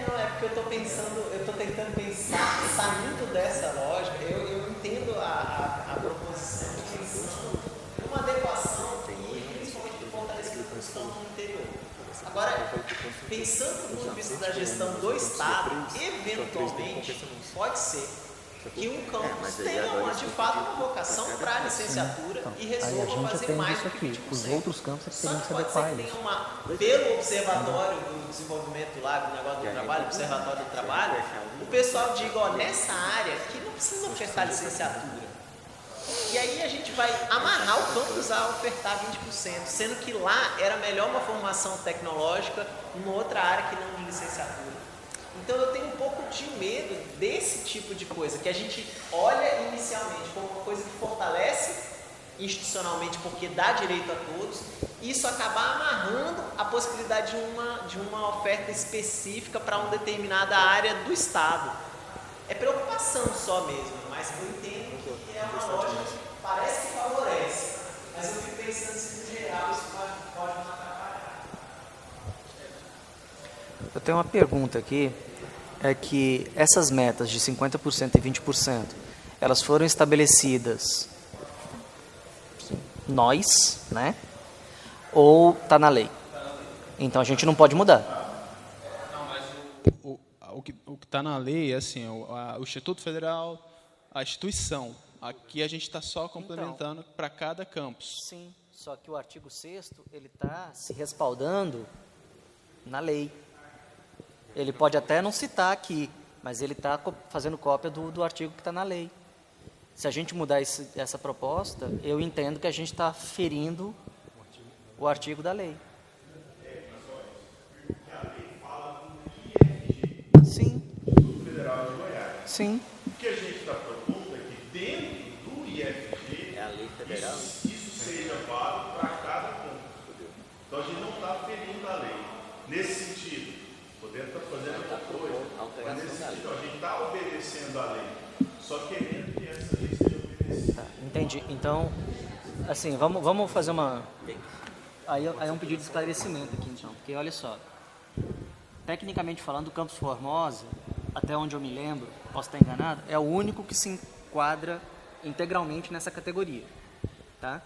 Não, é porque eu estou tentando pensar, saindo dessa lógica, eu entendo a proposição pensando numa adequação e principalmente do fortalecimento dos campos no interior. Agora, pensando do ponto de vista da gestão do Estado, eventualmente, pode ser que um campus tenha, de fato, uma vocação para a licenciatura e resolva fazer mais do que 20%. Os outros campos Só teriam que que se pode ser adequar a que isso. tenha pelo Observatório do Desenvolvimento lá, do negócio do trabalho, Observatório do Trabalho, o pessoal diga, ó, nessa área que não precisa ofertar licenciatura. E aí a gente vai amarrar o campus a ofertar 20%, sendo que lá era melhor uma formação tecnológica em outra área que não de licenciatura. Então eu tenho um pouco de medo desse tipo de coisa, que a gente olha inicialmente como uma coisa que fortalece institucionalmente porque dá direito a todos, e isso acabar amarrando a possibilidade de uma oferta específica para uma determinada área do Estado. É preocupação só mesmo, mas eu entendo que é uma lógica que parece que favorece, mas eu fico pensando se no geral isso pode não atrapalhar. Eu tenho uma pergunta aqui, é que essas metas de 50% e 20%, elas foram estabelecidas nós, né? Ou está na lei? Então a gente não pode mudar. o que está na lei é assim, o Instituto Federal, a instituição. Aqui a gente está só complementando para cada campus. Sim, só que o artigo 6º, ele está se respaldando na lei. Ele pode até não citar aqui, mas ele está fazendo cópia do artigo que está na lei. Se a gente mudar essa proposta, eu entendo que a gente está ferindo o artigo da lei. Sim. Federal de Goiás. Sim. O que a gente está propondo é que dentro do IFG, É a lei federal. isso seja válido para cada ponto. Então a gente não está ferindo a lei. Nesse sentido, podemos estar fazendo outra coisa, mas nesse sentido, a gente está obedecendo a lei, só querendo que essa lei seja obedecida. Tá, entendi. Então, assim, vamos fazer uma... Aí é um pedido de esclarecimento aqui, então. Porque, olha só, tecnicamente falando, o Campus Formosa, até onde eu me lembro, posso estar enganado, é o único que se enquadra integralmente nessa categoria, tá?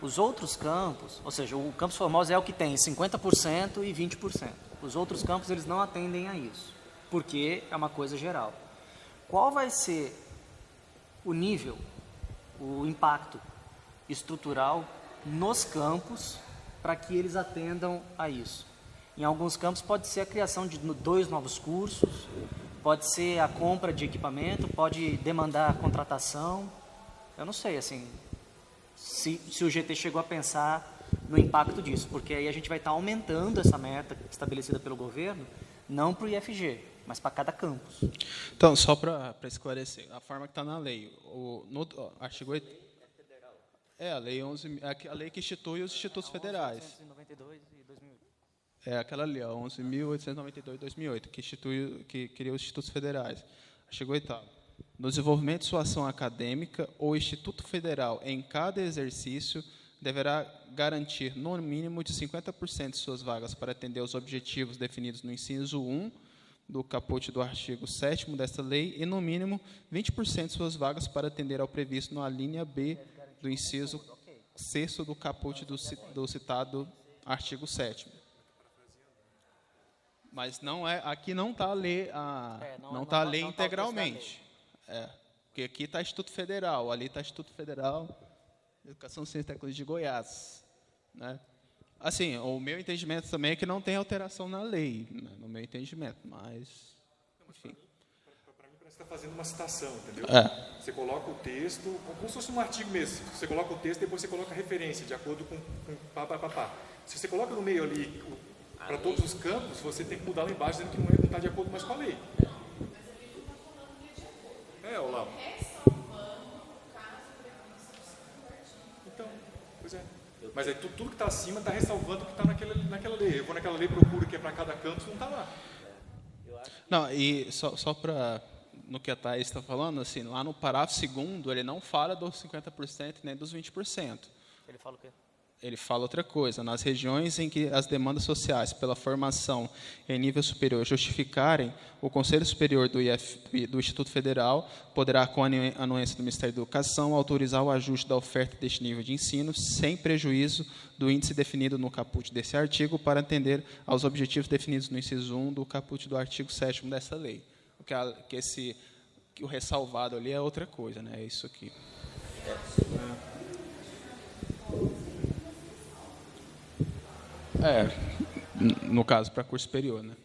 Os outros campos, ou seja, o Campus Formosa é o que tem 50% e 20%. Os outros campos, eles não atendem a isso, porque é uma coisa geral. Qual vai ser o nível, o impacto estrutural nos campos para que eles atendam a isso? Em alguns campos pode ser a criação de 2 novos cursos, pode ser a compra de equipamento, pode demandar contratação. Eu não sei, assim, se o GT chegou a pensar no impacto disso, porque aí a gente vai estar aumentando essa meta estabelecida pelo governo, não para o IFG, mas para cada campus. Então, só para esclarecer, a forma que está na lei, no artigo 8... É a lei 11, a lei que institui os institutos federais. 11.892 e 2008. É aquela ali, 11.892 de 2008, que cria os institutos federais. Artigo 8º. No desenvolvimento de sua ação acadêmica, o Instituto Federal, em cada exercício, deverá garantir, no mínimo, de 50% de suas vagas para atender aos objetivos definidos no inciso 1 do caput do artigo 7º desta lei e, no mínimo, 20% de suas vagas para atender ao previsto na linha B do inciso 6º do caput do citado artigo 7º. Mas não é, aqui não está a lei, não está a lei integralmente. Porque aqui está Instituto Federal, ali está Instituto Federal de Educação, Ciência e Tecnologia de Goiás, né? Assim, o meu entendimento também é que não tem alteração na lei, né, no meu entendimento, mas, enfim. Para mim, parece que está fazendo uma citação, entendeu? É. Você coloca o texto, como se fosse um artigo mesmo. Você coloca o texto e depois você coloca a referência, de acordo com pá. Se você coloca no meio ali, para todos os campos, você tem que mudar lá embaixo, dizendo que não está de acordo mais com a lei. Olavo. Então, pois é. Mas aí tudo que está acima está ressalvando o que está naquela lei. Eu vou naquela lei, procuro que é para cada campus, não está lá. Não, e só para, no que a Thaís está falando, assim, lá no parágrafo 2º, ele não fala dos 50% nem dos 20%. Ele fala o quê? Ele fala outra coisa. Nas regiões em que as demandas sociais pela formação em nível superior justificarem, o Conselho Superior do Instituto Federal poderá, com a anuência do Ministério da Educação, autorizar o ajuste da oferta deste nível de ensino, sem prejuízo do índice definido no caput desse artigo, para atender aos objetivos definidos no inciso 1 do caput do artigo 7º dessa lei. Que o ressalvado ali é outra coisa, né? É isso aqui. No caso, para curso superior, né?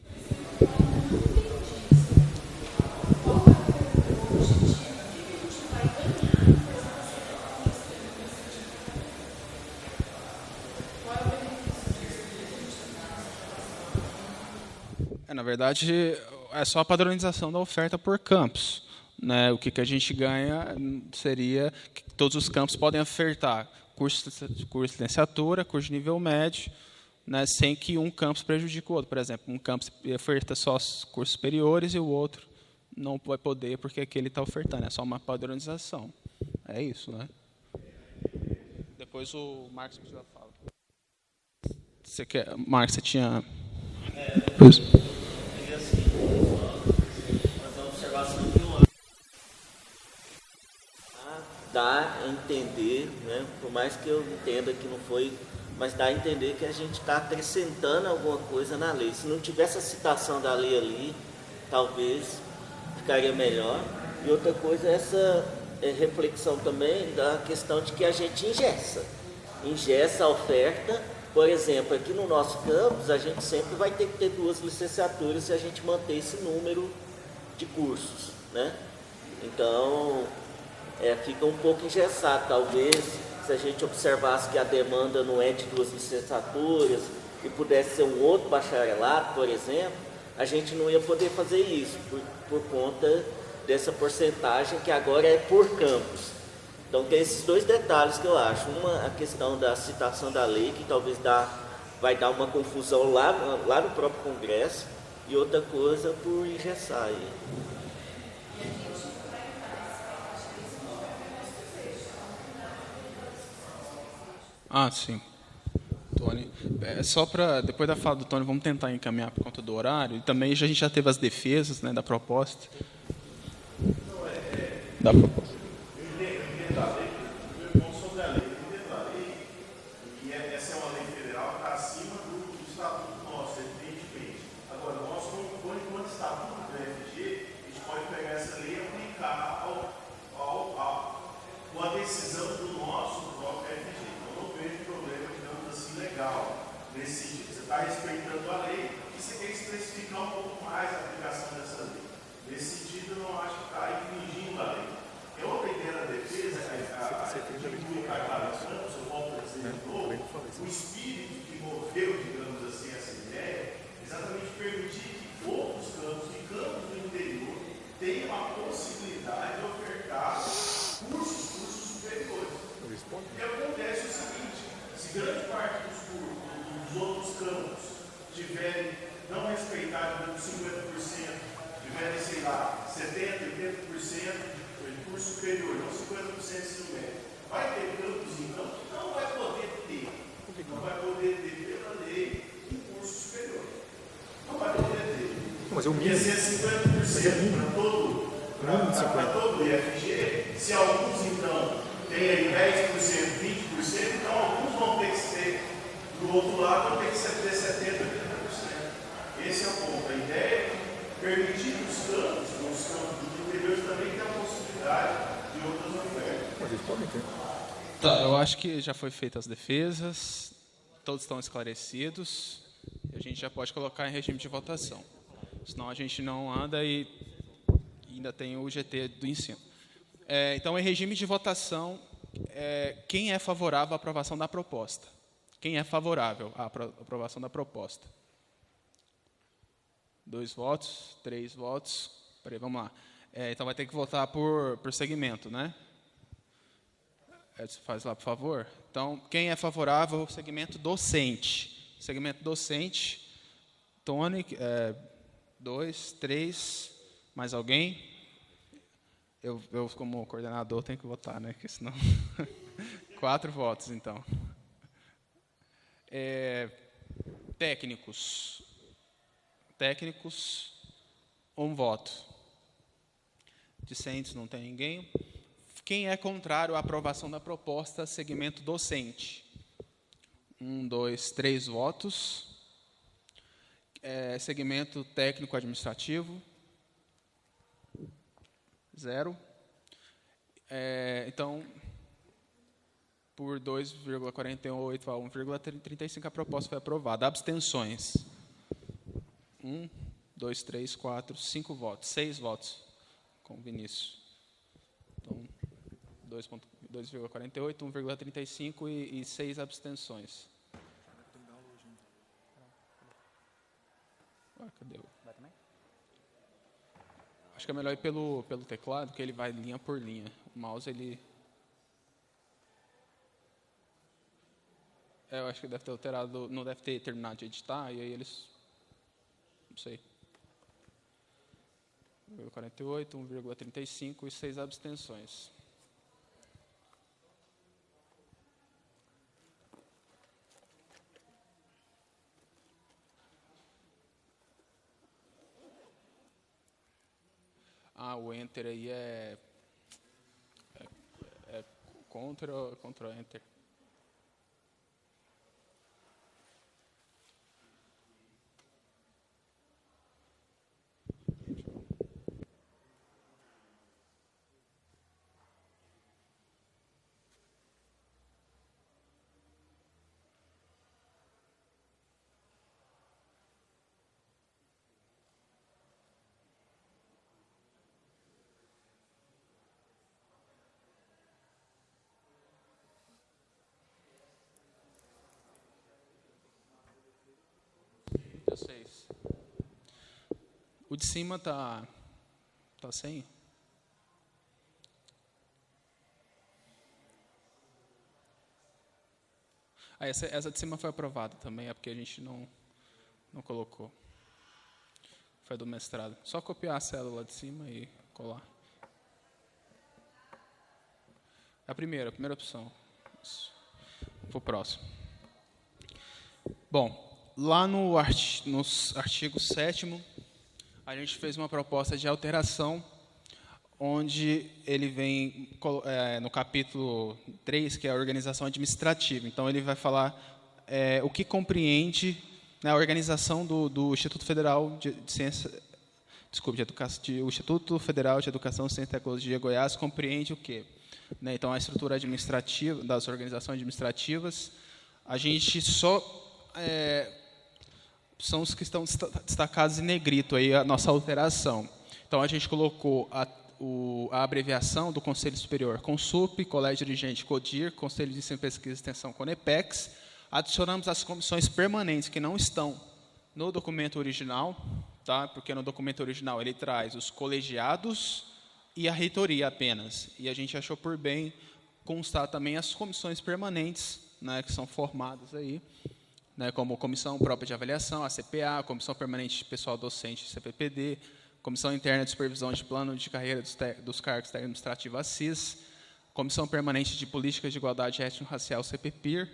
Na verdade, é só a padronização da oferta por campus, né? O que a gente ganha seria que todos os campos podem ofertar curso de licenciatura, curso de nível médio, né, sem que um campus prejudique o outro. Por exemplo, um campus oferta só cursos superiores e o outro não vai poder porque aquele está ofertando. É só uma padronização. É isso, né? Depois o Marcos já fala. Marcos, você tinha... Pois. Assim, fazer uma observação de dá a entender, né, por mais que eu entenda que não foi, mas dá a entender que a gente está acrescentando alguma coisa na lei. Se não tivesse a citação da lei ali, talvez ficaria melhor. E outra coisa é essa reflexão também da questão de que a gente engessa a oferta. Por exemplo, aqui no nosso campus, a gente sempre vai ter que ter 2 licenciaturas se a gente manter esse número de cursos, né? Então, fica um pouco engessado. Talvez, se a gente observasse que a demanda não é de 2 licenciaturas e pudesse ser um outro bacharelado, por exemplo, a gente não ia poder fazer isso, por conta dessa porcentagem que agora é por campus. Então tem esses 2 detalhes que eu acho. Uma, a questão da citação da lei, que talvez vai dar uma confusão lá no próprio Congresso, e outra coisa por engessar aí. Ah, sim. Tony, só para, depois da fala do Tony, vamos tentar encaminhar por conta do horário. E também a gente já teve as defesas, né, da proposta. Da proposta. Nesse sentido, você está respeitando a lei e você quer especificar um pouco mais a aplicação dessa lei. Nesse sentido, eu não acho que está infringindo a lei. É outra ideia da defesa, que o Carvalho Campos, eu volto a dizer de novo, o espírito que moveu, digamos assim, essa ideia, é exatamente permitir que outros campos e campos do interior tenham a possibilidade de ofertar cursos superiores. E acontece o seguinte, se grande parte dos outros campos tiverem, não respeitarem 50%, tiverem, sei lá, 70%, 80% de curso superior, não 50% de ensino médio. Vai ter campos, então, que não vai poder ter. Não vai poder ter pela lei um curso superior. Não vai poder ter. Mas é o mínimo. Ia ser 50% para todo o IFG, se alguns, então, têm aí 10%, 20%, então alguns vão ter que ser. Do outro lado, tem que ser 70%, 80%. Esse é o ponto. A ideia é permitir que os campos do interior também tenham a possibilidade de outras ofertas. Mas eles podem ter. Tá, eu acho que já foi feitas as defesas, todos estão esclarecidos, e a gente já pode colocar em regime de votação. Senão a gente não anda e ainda tem o GT do ensino. Então, em regime de votação, quem é favorável à aprovação da proposta? Quem é favorável à aprovação da proposta? 2 votos, 3 votos. Peraí, vamos lá. Então vai ter que votar por segmento, né? Você faz lá, por favor. Então, quem é favorável ao segmento docente? Segmento docente. Tony, 2, 3. Mais alguém? Eu, como coordenador, tenho que votar, né? Porque senão... 4 votos, então. Técnicos. Técnicos, 1 voto. Discentes, não tem ninguém. Quem é contrário à aprovação da proposta, segmento docente? 1, 2, 3 votos. Segmento técnico-administrativo? 0. Então, por 2,48 a 1,35, a proposta foi aprovada. Abstenções? 1, 2, 3, 4, 5 votos. 6 votos com o Vinícius. Então, 2,48, 1,35 e 6 abstenções. Cadê? Vai também? Acho que é melhor ir pelo teclado, que ele vai linha por linha. O mouse, ele... eu acho que deve ter alterado, não deve ter terminado de editar, e aí eles... Não sei. 1,48, 1,35 e 6 abstenções. O Enter aí é contra Enter. Deixa O de cima tá sem? Essa de cima foi aprovada também, é porque a gente não colocou. Foi do mestrado. Só copiar a célula de cima e colar. A primeira opção. Para o próximo. Bom, lá nos artigos 7º, a gente fez uma proposta de alteração, onde ele vem no capítulo 3, que é a organização administrativa. Então, ele vai falar o que compreende, né, a organização do Instituto Federal de Ciência, o Instituto Federal de Educação, Ciência e Tecnologia Goiás compreende o quê? Né, então, a estrutura administrativa, das organizações administrativas, a gente só são os que estão destacados em negrito, aí a nossa alteração. Então, a gente colocou a abreviação do Conselho Superior, CONSUP, Colégio Dirigente, CODIR, Conselho de Ensino, Pesquisa e Extensão, CONEPEX. Adicionamos as comissões permanentes, que não estão no documento original, tá? Porque no documento original ele traz os colegiados e a reitoria apenas. E a gente achou por bem constar também as comissões permanentes, né, que são formadas aí, né, como Comissão Própria de Avaliação, a CPA, Comissão Permanente de Pessoal Docente, CPPD, Comissão Interna de Supervisão de Plano de Carreira dos Cargos Administrativos, ACIS, Comissão Permanente de Políticas de Igualdade Étnico-Racial, CPPIR,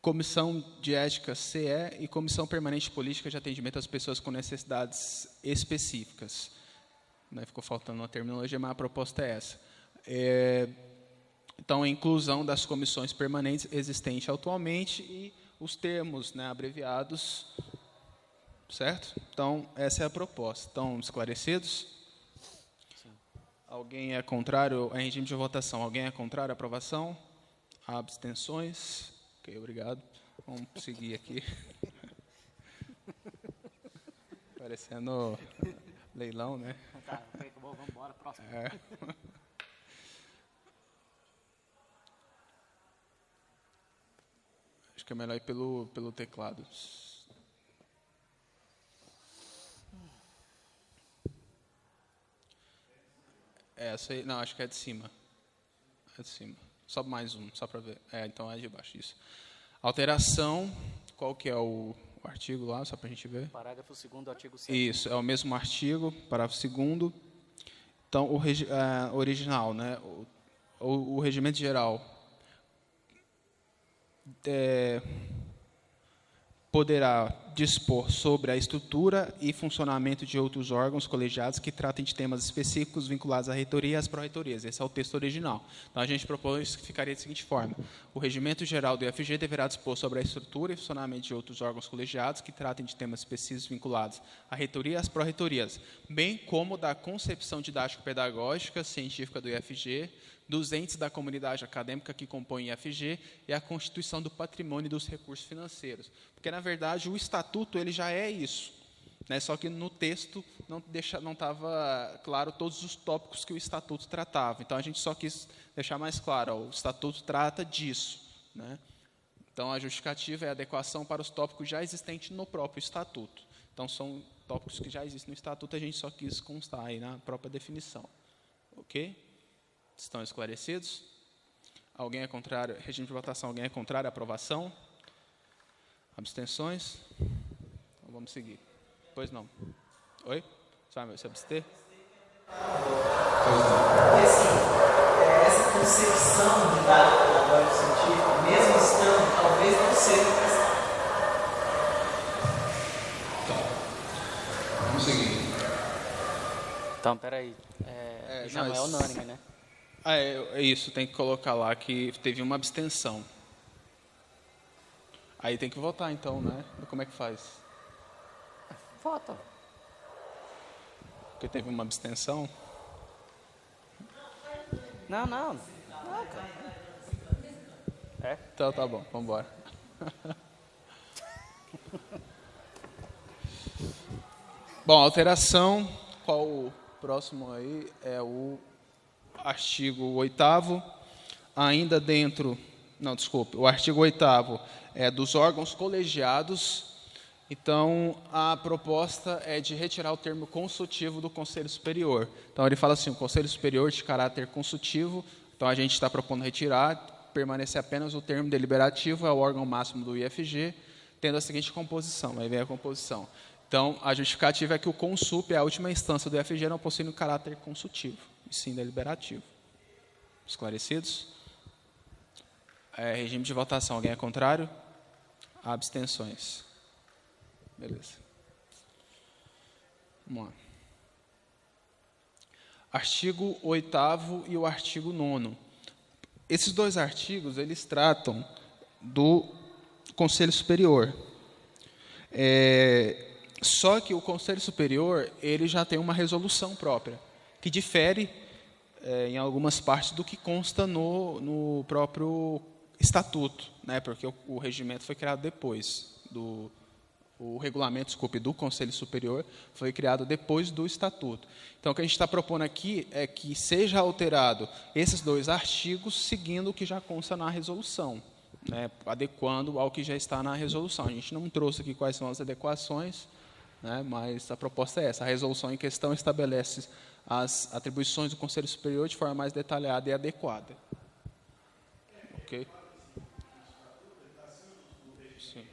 Comissão de Ética, CE, e Comissão Permanente de Política de Atendimento às Pessoas com Necessidades Específicas. Né, ficou faltando uma terminologia, mas a proposta é essa. Então, a inclusão das comissões permanentes existentes atualmente e os termos, né, abreviados, certo? Então, essa é a proposta. Estão esclarecidos? Sim. Alguém é contrário ao regime de votação? Alguém é contrário à aprovação? Abstenções? Ok, obrigado. Vamos seguir aqui. Parecendo leilão, né? Tá, acabou, vamos embora, próximo. Acho que é melhor ir pelo teclado. Essa aí, não, acho que é de cima. É de cima. Sobe mais um, só para ver. Então é de baixo, isso. Alteração, qual que é o artigo lá, só para a gente ver? Parágrafo 2º do artigo 7º. Isso, é o mesmo artigo, parágrafo 2º. Então, o original, né, o regimento geral poderá dispor sobre a estrutura e funcionamento de outros órgãos colegiados que tratem de temas específicos vinculados à reitoria e às pró-reitorias. Esse é o texto original. Então, a gente propôs que ficaria da seguinte forma. O regimento geral do IFG deverá dispor sobre a estrutura e funcionamento de outros órgãos colegiados que tratem de temas específicos vinculados à reitoria e às pró-reitorias, bem como da concepção didático-pedagógica científica do IFG, dos entes da comunidade acadêmica que compõem o IFG e a constituição do patrimônio e dos recursos financeiros. Porque, na verdade, o estatuto ele já é isso, né? Só que no texto não estava claro todos os tópicos que o estatuto tratava. Então, a gente só quis deixar mais claro, o estatuto trata disso, né? Então, a justificativa é a adequação para os tópicos já existentes no próprio estatuto. Então, são tópicos que já existem no estatuto, a gente só quis constar aí na própria definição. Ok? Estão esclarecidos? Alguém é contrário? Regime de votação, alguém é contrário à aprovação? Abstenções? Então, vamos seguir. Pois não. Oi? Você vai se abster? Porque, assim, essa concepção de dado pedagógico científico, mesmo estando, talvez não seja necessário. Tá. Vamos seguir. Então, peraí. Já não é unânime, né? É isso, tem que colocar lá que teve uma abstenção. Aí tem que votar, então, né? Como é que faz? Vota. Porque teve uma abstenção? Não, cara. Então tá bom, vamos embora. Bom, alteração, qual o próximo aí? É o artigo 8º, ainda dentro... Não, desculpe. O artigo 8º é dos órgãos colegiados Então, a proposta é de retirar o termo consultivo do Conselho Superior. Então, ele fala assim, o Conselho Superior de caráter consultivo, então a gente está propondo retirar, permanecer apenas o termo deliberativo, é o órgão máximo do IFG, tendo a seguinte composição, aí vem a composição. Então, a justificativa é que o CONSUP é a última instância do IFG, não possui um caráter consultivo, e sim deliberativo. Esclarecidos? Regime de votação, alguém é contrário? Abstenções. Beleza. Vamos lá. Artigo 8º e o artigo 9º. Esses dois artigos, eles tratam do Conselho Superior. Só que o Conselho Superior, ele já tem uma resolução própria, que difere em algumas partes do que consta no próprio estatuto, né, porque o regimento foi criado depois o regulamento, desculpe, do Conselho Superior foi criado depois do Estatuto. Então, o que a gente está propondo aqui é que seja alterado esses dois artigos seguindo o que já consta na resolução, né, adequando ao que já está na resolução. A gente não trouxe aqui quais são as adequações, né, mas a proposta é essa. A resolução em questão estabelece as atribuições do Conselho Superior de forma mais detalhada e adequada. Ok? Sim.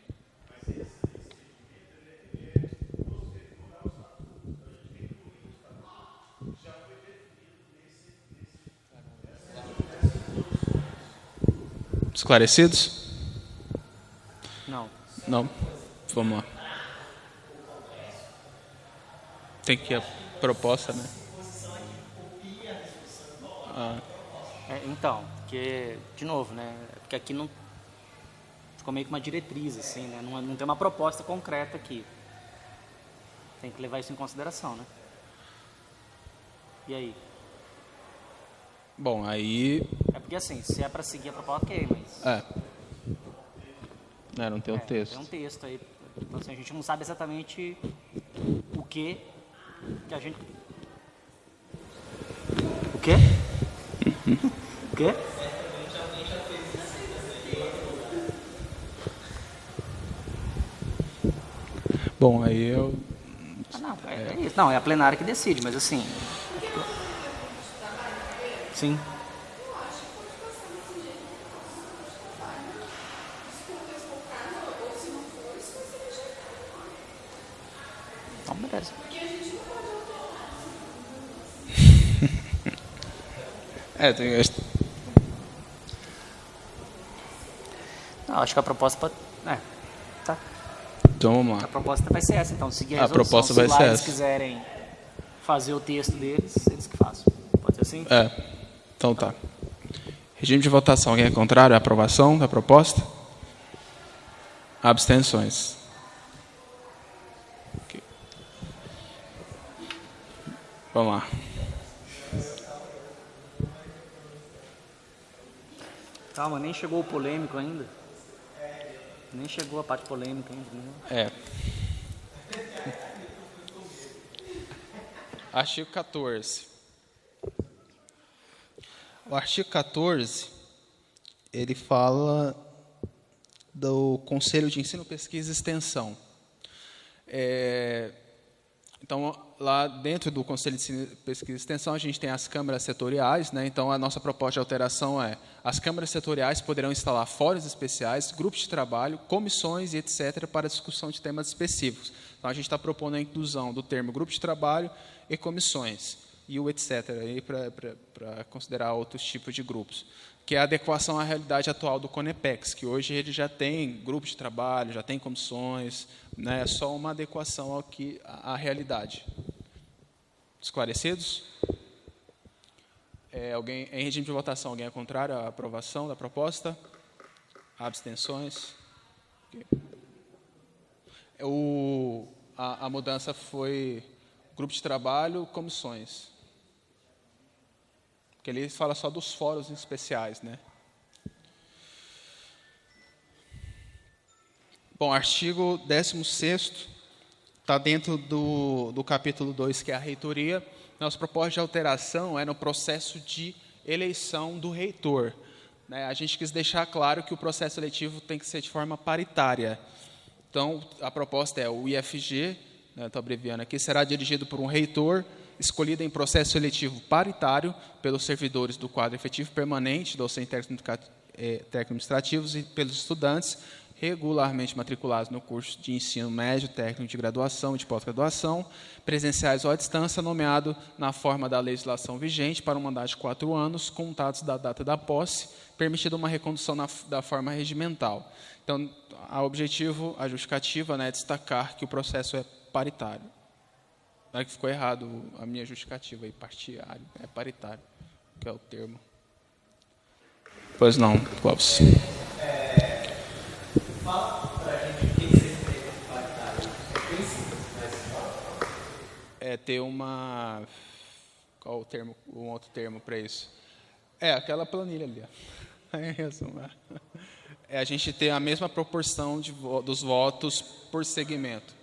Esclarecidos? Não. Não? Vamos lá. Tem que ir a proposta, né? Então, porque, de novo, né? Porque aqui não ficou meio que uma diretriz, assim, né? Não tem uma proposta concreta aqui. Tem que levar isso em consideração, né? E aí? Bom, aí... É porque, assim, se é para seguir a proposta, ok, mas... Não tem um texto. Tem um texto aí. Então, assim, a gente não sabe exatamente o que a gente... O quê? O quê? Bom, aí eu... Não, é isso. Não, é a plenária que decide, mas assim... Sim. Então, beleza. Não, acho que a proposta pode... tá. Então vamos A lá. proposta vai ser essa, então, seguir a A resolução. proposta vai Se lá ser eles essa. quiserem fazer o texto deles, eles que façam. Pode ser assim? Então tá. Regime de votação. Alguém é contrário à aprovação da proposta? Abstenções. Ok. Vamos lá. Calma, nem chegou o polêmico ainda. Nem chegou a parte polêmica ainda. Artigo 14. O artigo 14, ele fala do Conselho de Ensino, Pesquisa e Extensão. Então, lá dentro do Conselho de Ensino, Pesquisa e Extensão, a gente tem as câmaras setoriais, né? Então, a nossa proposta de alteração é: as câmaras setoriais poderão instalar fóruns especiais, grupos de trabalho, comissões e etc. para discussão de temas específicos. Então, a gente está propondo a inclusão do termo grupo de trabalho e comissões, e o etc., para considerar outros tipos de grupos, que é a adequação à realidade atual do CONEPEX, que hoje ele já tem grupo de trabalho, já tem comissões, né, é só uma adequação à realidade. Esclarecidos? Alguém, em regime de votação, alguém é contrário à aprovação da proposta? Abstenções? Okay. A mudança foi grupo de trabalho, comissões. Porque ele fala só dos fóruns especiais, né? Bom, artigo 16º está dentro do capítulo 2, que é a reitoria. Nossa proposta de alteração é no processo de eleição do reitor. A gente quis deixar claro que o processo eletivo tem que ser de forma paritária. Então, a proposta é o IFG, estou abreviando aqui, será dirigido por um reitor, escolhido em processo seletivo paritário pelos servidores do quadro efetivo permanente, docentes técnico-administrativos e pelos estudantes regularmente matriculados no curso de ensino médio, técnico de graduação e de pós-graduação, presenciais ou à distância, nomeado na forma da legislação vigente para um mandato de 4 anos, contados da data da posse, permitida uma recondução da forma regimental. Então, o objetivo, a justificativa, é destacar que o processo é paritário. Não é que ficou errado a minha justificativa aí, partiário, é paritário, que é o termo. Pois não, Clóvis. Fala para a gente o que vocês entendem de paritário. É bem simples, mas fala. É ter uma... Qual o termo, um outro termo para isso? É aquela planilha ali. É a gente ter a mesma proporção dos votos por segmento.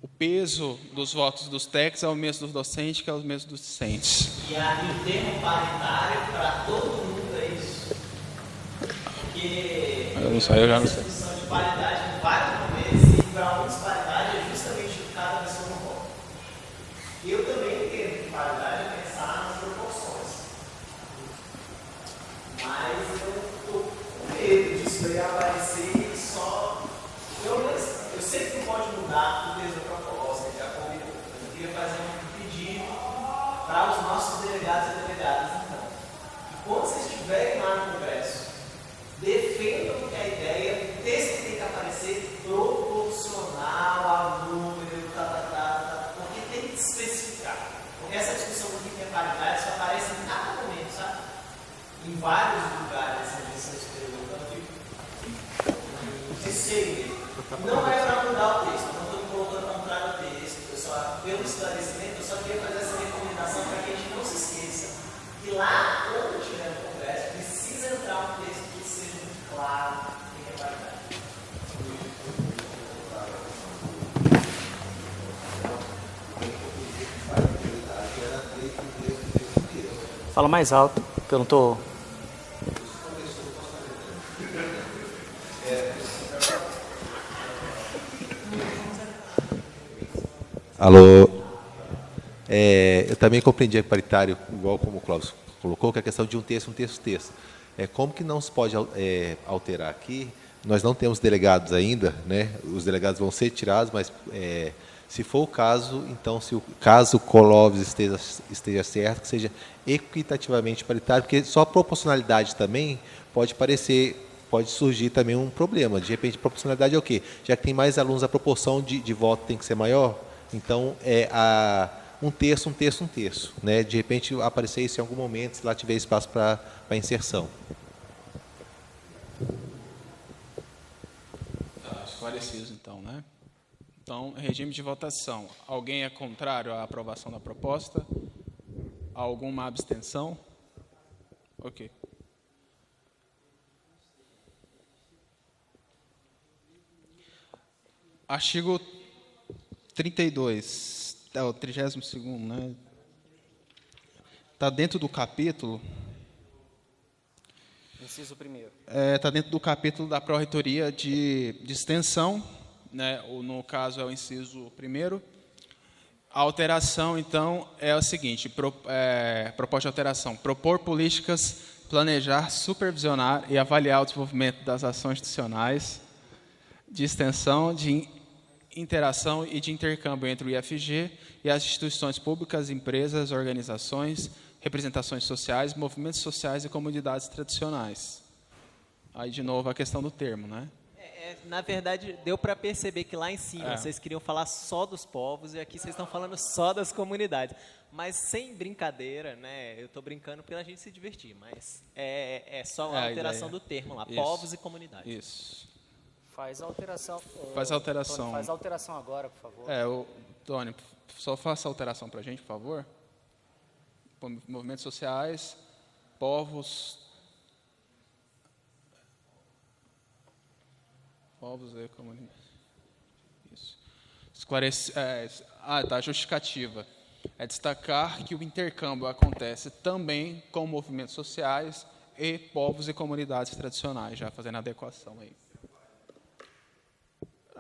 O peso dos votos dos técnicos é o mesmo dos docentes, que é o mesmo dos discentes. E o termo paritário para todo mundo é isso. Porque eu não sei, eu já não sei. A discussão de paridade em vários momentos, e para alguns paridade é justamente o que cada pessoa não vota. Eu também entendo que paridade é pensar nas proporções. Mas eu estou com medo disso aí aparecer só. Eu sei que não pode mudar o peso da proposta, já combinou. Eu queria fazer um pedido para os nossos delegados e delegadas, então. E quando vocês estiverem lá no Congresso, defendam que a ideia do texto tem que aparecer proporcional ao número, porque tem que especificar. Porque essa discussão do que é paridade só aparece em cada momento, sabe? Em vários lugares dessa direção superior. Então, eu receio. Não é para mudar o texto, não estou me colocando contrário ao texto. Pelo esclarecimento, eu só queria fazer essa recomendação para que a gente não se esqueça que lá, quando tiver no Congresso, precisa entrar um texto que seja muito claro e que é paridade. Fala mais alto, que eu não estou... Alô, eu também compreendi a paritário, igual como o Cláudio colocou, que é a questão de um terço. Como que não se pode alterar aqui? Nós não temos delegados ainda, né? Os delegados vão ser tirados, mas se for o caso, então, caso o Clóvis esteja certo, que seja equitativamente paritário, porque só a proporcionalidade também pode surgir também um problema. De repente, proporcionalidade é o quê? Já que tem mais alunos, a proporção de voto tem que ser maior. Então, um terço, né? De repente, aparecer isso em algum momento, se lá tiver espaço para inserção. Esclarecidos, então, né? Então, regime de votação. Alguém é contrário à aprovação da proposta? Alguma abstenção? Ok. Artigo 32, é o 32º, né? Está dentro do capítulo... Inciso 1º. Está dentro do capítulo da Pró-Reitoria de extensão, né? No caso é o inciso 1º. A alteração, então, é a seguinte, proposta de alteração: propor políticas, planejar, supervisionar e avaliar o desenvolvimento das ações institucionais de extensão, de interação e de intercâmbio entre o IFG e as instituições públicas, empresas, organizações, representações sociais, movimentos sociais e comunidades tradicionais. Aí, de novo, a questão do termo, né? Na verdade, deu para perceber que lá em cima vocês queriam falar só dos povos e aqui vocês estão falando só das comunidades. Mas sem brincadeira, né? Eu estou brincando para a gente se divertir, mas é só a alteração do termo lá, povos e comunidades. Isso. Faz a alteração. Faz a alteração. Tony, faz a alteração agora, por favor. Tony, só faça a alteração para a gente, por favor. Movimentos sociais, povos e comunidades. Isso. Tá, justificativa. É destacar que o intercâmbio acontece também com movimentos sociais e povos e comunidades tradicionais, já fazendo a adequação aí.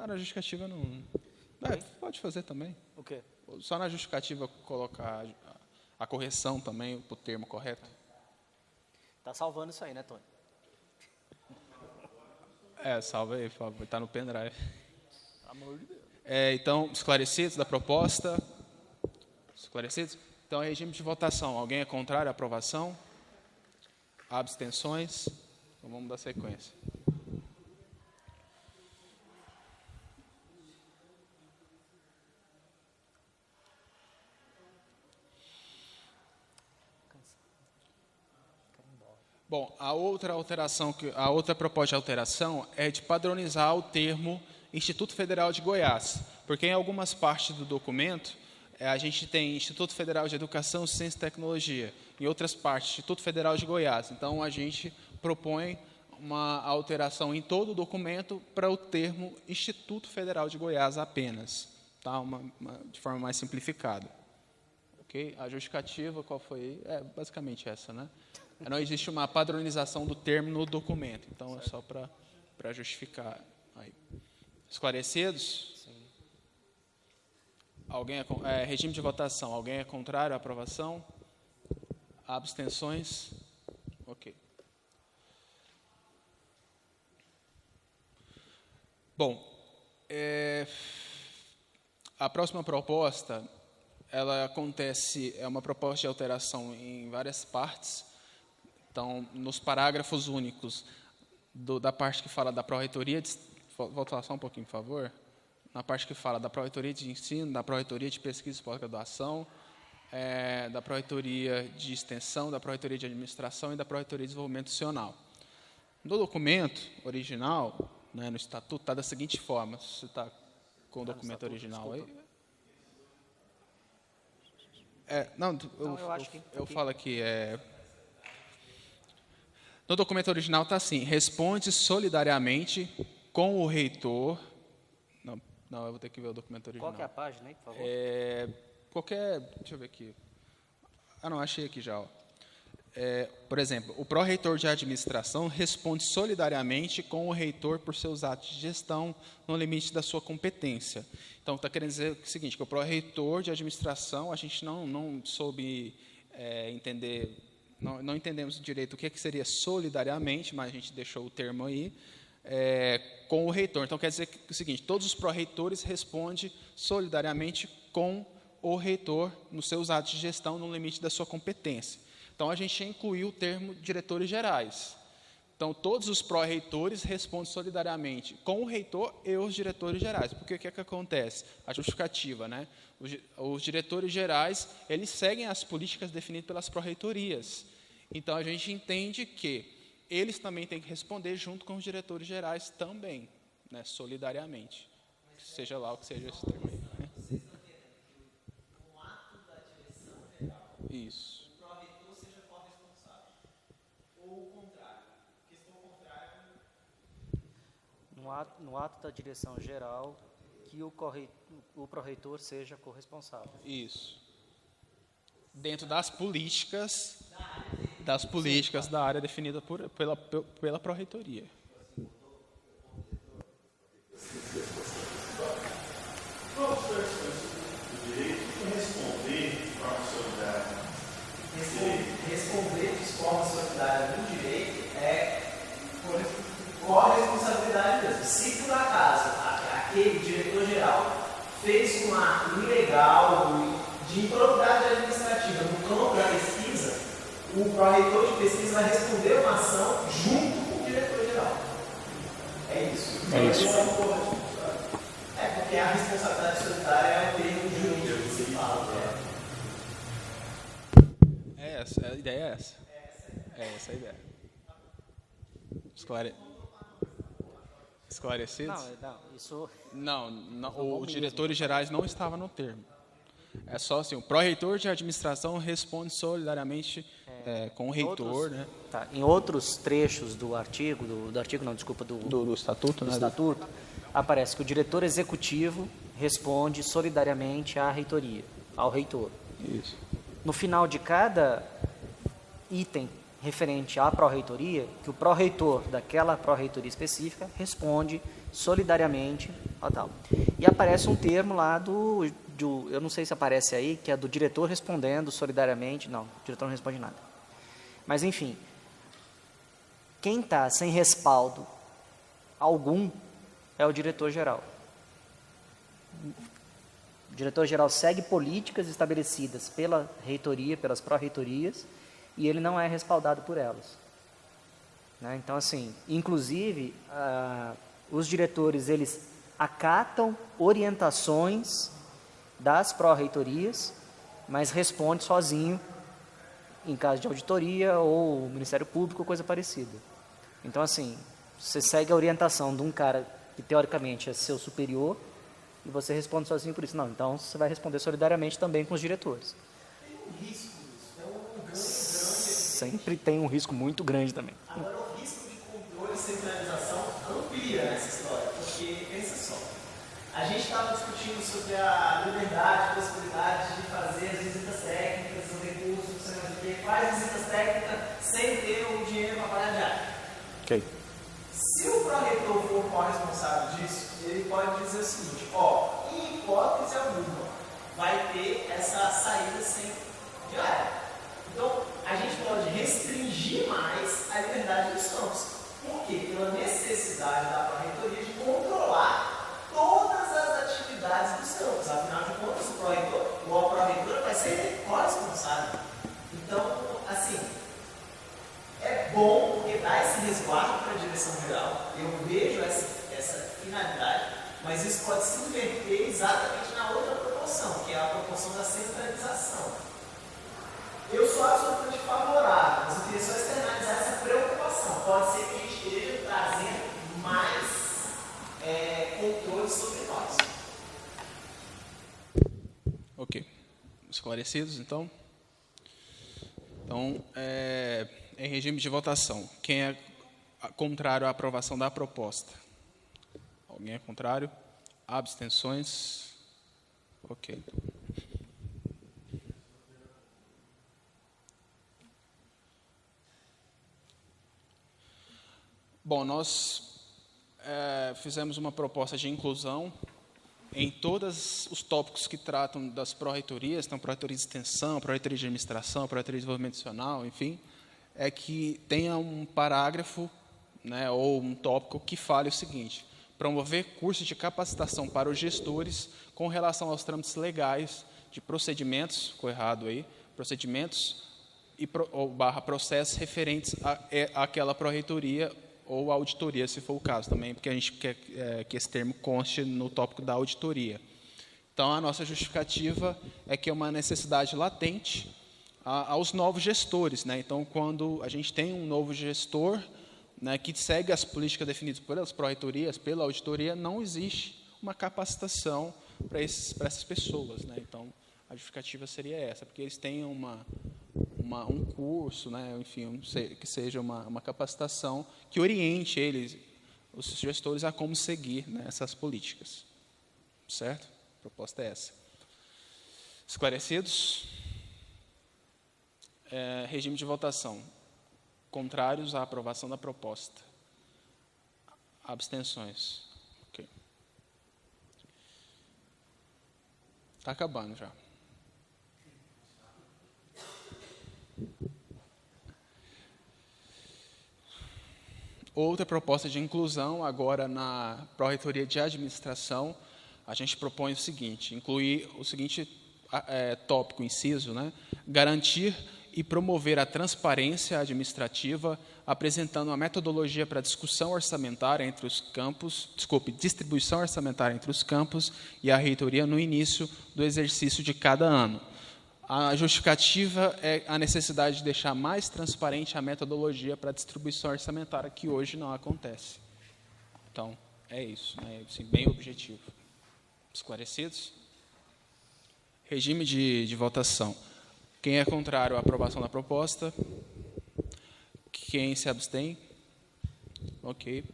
Na justificativa não... pode fazer também. O quê? Só na justificativa colocar a correção também, o termo correto. Tá salvando isso aí, né, Tony? Salva aí, por favor. Está no pendrive. Amor de Deus. Então, esclarecidos da proposta? Esclarecidos? Então, regime de votação. Alguém é contrário à aprovação? Abstenções? Então, vamos dar sequência. Bom, a outra proposta de alteração é de padronizar o termo Instituto Federal de Goiás, porque em algumas partes do documento a gente tem Instituto Federal de Educação, Ciência e Tecnologia, em outras partes Instituto Federal de Goiás. Então a gente propõe uma alteração em todo o documento para o termo Instituto Federal de Goiás apenas, tá? De forma mais simplificada. Ok? A justificativa qual foi? Basicamente essa, né? Não existe uma padronização do termo no documento, então é só para justificar. Aí. Esclarecidos? Sim. Regime de votação. Alguém é contrário à aprovação? Abstenções? Ok. Bom, a próxima proposta, ela é uma proposta de alteração em várias partes. Então, nos parágrafos únicos da parte que fala da Pró-Reitoria de... Volta lá só um pouquinho, por favor. Na parte que fala da Pró-Reitoria de Ensino, da Pró-Reitoria de Pesquisa e Pós-Graduação, da Pró-Reitoria de Extensão, da Pró-Reitoria de Administração e da Pró-Reitoria de Desenvolvimento Institucional. No documento original, né, no Estatuto, está da seguinte forma. Você está com o documento original aí? Eu falo aqui... No documento original está assim: responde solidariamente com o reitor. Não, eu vou ter que ver o documento original. Qual que é a página aí, por favor? Deixa eu ver aqui. Não, achei aqui já. Ó. Por exemplo, o pró-reitor de administração responde solidariamente com o reitor por seus atos de gestão no limite da sua competência. Então, está querendo dizer o seguinte, que o pró-reitor de administração, a gente não soube entender... Não entendemos direito o que seria solidariamente, mas a gente deixou o termo aí, com o reitor. Então, quer dizer o seguinte, todos os pró-reitores respondem solidariamente com o reitor nos seus atos de gestão no limite da sua competência. Então, a gente incluiu o termo diretores gerais. Então, todos os pró-reitores respondem solidariamente com o reitor e os diretores gerais. Porque o que acontece? A justificativa, né? Os diretores gerais, eles seguem as políticas definidas pelas pró-reitorias. Então, a gente entende que eles também têm que responder junto com os diretores gerais também, né? Solidariamente. Seja lá o que seja esse termo aí. Isso. No ato da direção geral, que o pró-reitor seja corresponsável. Isso. Dentro das políticas da área definida pela pró-reitoria. Qual os do direito de responder de forma solidária? Responder de forma solidária no direito é corresponsabilidade mesmo. Se por acaso aquele diretor-geral fez um ato ilegal de improbidade administrativa no campo da pesquisa, o pró-reitor de pesquisa vai responder uma ação junto com o diretor-geral. É isso. Porque a responsabilidade solidária é o termo jurídico que se fala. A ideia é essa. É essa a ideia. Esclarecidos? Não, os diretores gerais não estavam no termo. É só assim, o pró-reitor de administração responde solidariamente com o reitor, né? Tá, em outros trechos do artigo, do estatuto, né? Estatuto, aparece que o diretor executivo responde solidariamente à reitoria, ao reitor. Isso. No final de cada item referente à pró-reitoria, que o pró-reitor daquela pró-reitoria específica responde solidariamente tal. E aparece um termo lá eu não sei se aparece aí, que é do diretor respondendo solidariamente. Não, o diretor não responde nada. Mas, enfim, quem está sem respaldo algum é o diretor-geral. O diretor-geral segue políticas estabelecidas pela reitoria, pelas pró-reitorias, e ele não é respaldado por elas. Né? Então, assim, inclusive, os diretores, eles acatam orientações das pró-reitorias, mas responde sozinho em caso de auditoria ou Ministério Público, coisa parecida. Então, assim, você segue a orientação de um cara que, teoricamente, é seu superior, e você responde sozinho por isso. Não, então você vai responder solidariamente também com os diretores. Tem um risco disso, é um ganho grande. Sempre tem um risco muito grande também. Agora, o risco de controle e centralização amplia essa história, porque, pensa só, a gente estava discutindo sobre a liberdade, a possibilidade de fazer as visitas técnicas, os recursos, não sei mais o quê, faz visitas técnicas sem ter o dinheiro para pagar diário. Ok. Se o pró-reitor for o corresponsável disso, ele pode dizer o seguinte, em hipótese alguma, vai ter essa saída sem diário. Então, a gente pode restringir mais a liberdade dos campos. Por quê? Pela necessidade da pró-reitoria de controlar todas as atividades dos campos. Afinal de contas, o pró-reitor ou a pró-reitora vai ser corresponsável. Então, assim, é bom porque dá esse resguardo para a direção geral. Eu vejo essa finalidade, mas isso pode se inverter exatamente na outra proporção, que é a proporção da centralização. Eu sou absolutamente favorável, mas eu queria só externalizar essa preocupação. Pode ser que a gente esteja trazendo mais controle sobre nós. Ok. Esclarecidos, então? Então, em regime de votação, quem é contrário à aprovação da proposta? Alguém é contrário? Abstenções? Ok. Bom, nós fizemos uma proposta de inclusão em todos os tópicos que tratam das pró-reitorias, então pró-reitoria de extensão, pró-reitoria de administração, pró-reitoria de desenvolvimento nacional, enfim, é que tenha um parágrafo, né, ou um tópico que fale o seguinte: promover cursos de capacitação para os gestores com relação aos trâmites legais de procedimentos, ficou errado aí, procedimentos ou processos referentes àquela pró-reitoria ou auditoria, se for o caso também, porque a gente quer que esse termo conste no tópico da auditoria. Então, a nossa justificativa é que é uma necessidade latente aos novos gestores, né? Então, quando a gente tem um novo gestor, né, que segue as políticas definidas pelas pró-reitorias, pela auditoria, não existe uma capacitação para essas pessoas, né? Então, a justificativa seria essa, porque eles têm um curso, né, enfim, que seja uma capacitação que oriente eles, os gestores, a como seguir, né, essas políticas. Certo? A proposta é essa. Esclarecidos? Regime de votação. Contrários à aprovação da proposta. Abstenções. Ok. Está acabando já. Outra proposta de inclusão, agora na pró-reitoria de administração, a gente propõe o seguinte: incluir o seguinte tópico, inciso, né? Garantir e promover a transparência administrativa, apresentando uma metodologia para discussão orçamentária entre os campos, distribuição orçamentária entre os campos e a reitoria no início do exercício de cada ano. A justificativa é a necessidade de deixar mais transparente a metodologia para a distribuição orçamentária, que hoje não acontece. Então, é isso, né? Assim, bem objetivo. Esclarecidos? Regime de votação. Quem é contrário à aprovação da proposta? Quem se abstém? Ok.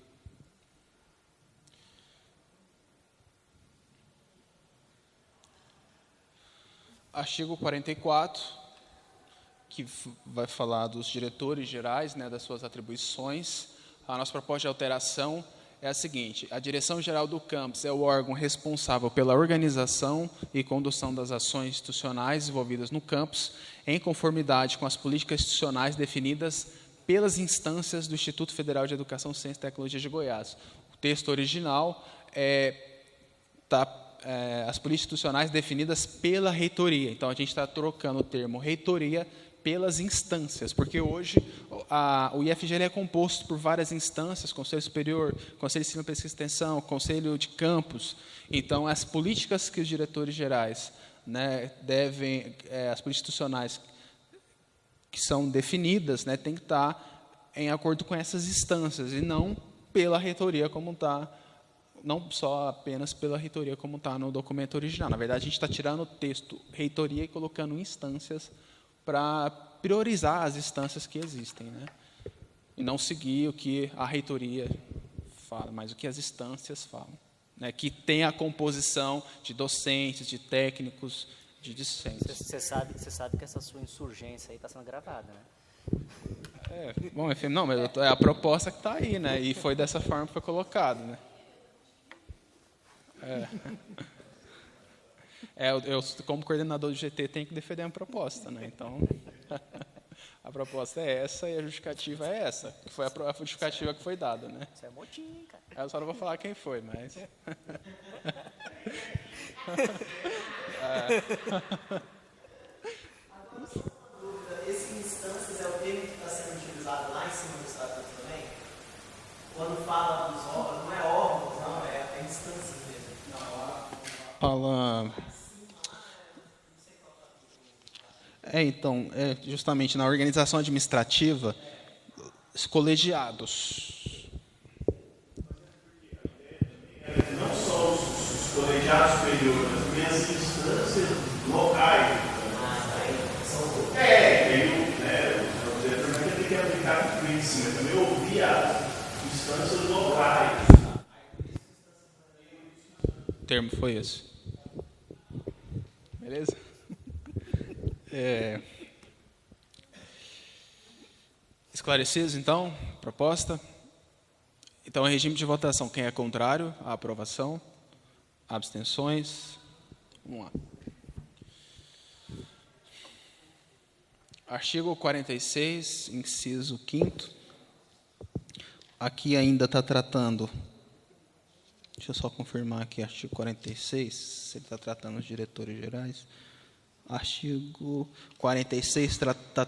Artigo 44, que vai falar dos diretores gerais, né, das suas atribuições. A nossa proposta de alteração é a seguinte: a direção-geral do campus é o órgão responsável pela organização e condução das ações institucionais envolvidas no campus, em conformidade com as políticas institucionais definidas pelas instâncias do Instituto Federal de Educação, Ciência e Tecnologia de Goiás. O texto original as políticas institucionais definidas pela reitoria. Então, a gente está trocando o termo reitoria pelas instâncias, porque hoje o IFG é composto por várias instâncias: Conselho Superior, Conselho de Ensino, Pesquisa e Extensão, Conselho de Campus. Então, as políticas que os diretores gerais, né, devem, as políticas institucionais que são definidas, né, tem que estar em acordo com essas instâncias, e não pela reitoria como está, não só apenas pela reitoria como está no documento original. Na verdade, a gente está tirando o texto reitoria e colocando instâncias para priorizar as instâncias que existem, né? E não seguir o que a reitoria fala, mas o que as instâncias falam, né? Que tem a composição de docentes, de técnicos, de discentes. Você sabe que essa sua insurgência aí está sendo gravada, né? Bom, enfim, não, mas é a proposta que está aí, né? E foi dessa forma que foi colocado, né? Eu, como coordenador do GT, tenho que defender uma proposta, né? Então, a proposta é essa e a justificativa é essa, que foi a justificativa que foi dada, né? Isso é motim, cara. Eu só não vou falar quem foi, mas... Esse instâncias é o termo que está sendo utilizado lá em cima do estatuto também? Quando fala dos órgãos, não é órgãos, não, é instâncias mesmo. Fala... Então, justamente na organização administrativa, os colegiados. Não só os colegiados superiores, mas também as instâncias locais. O diretor tem que aplicar tudo isso, mas também ouvir as instâncias locais. O termo foi esse. Beleza? Esclarecidos, então, proposta? Então, regime de votação. Quem é contrário à aprovação? Abstenções? Vamos lá. Artigo 46, inciso 5º. Aqui ainda está tratando... Deixa eu só confirmar aqui, artigo 46, se ele está tratando os diretores gerais. Artigo 46 está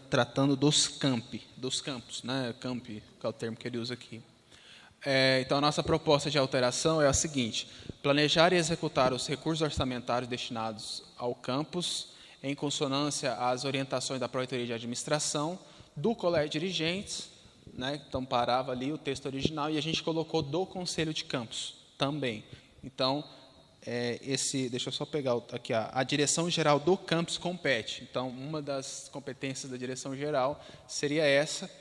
tratando dos campos, né? Campi, que é o termo que ele usa aqui. Então, a nossa proposta de alteração é a seguinte: planejar e executar os recursos orçamentários destinados ao campus em consonância às orientações da Pró-Reitoria de Administração, do Colégio de Dirigentes, né? Então, parava ali o texto original e a gente colocou do Conselho de Campus também. Então, deixa eu só pegar aqui, a direção-geral do campus compete. Então, uma das competências da direção-geral seria essa,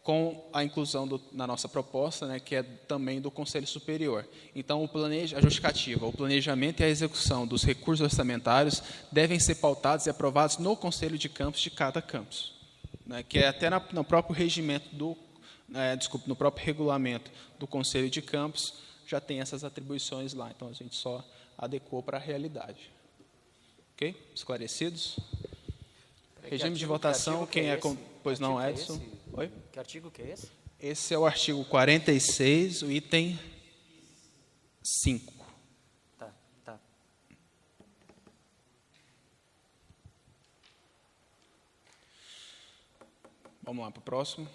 com a inclusão na nossa proposta, né, que é também do Conselho Superior. Então, a justificativa, o planejamento e a execução dos recursos orçamentários devem ser pautados e aprovados no Conselho de Campus de cada campus, né, que é até no próprio regimento no próprio regulamento do Conselho de Campus, já tem essas atribuições lá. Então, a gente só adequou para a realidade. Ok? Esclarecidos? Regime de votação, quem é... Pois não, Edson? Oi? Que artigo que é esse? Esse é o artigo 46, o item 5. Tá. Vamos lá para o próximo.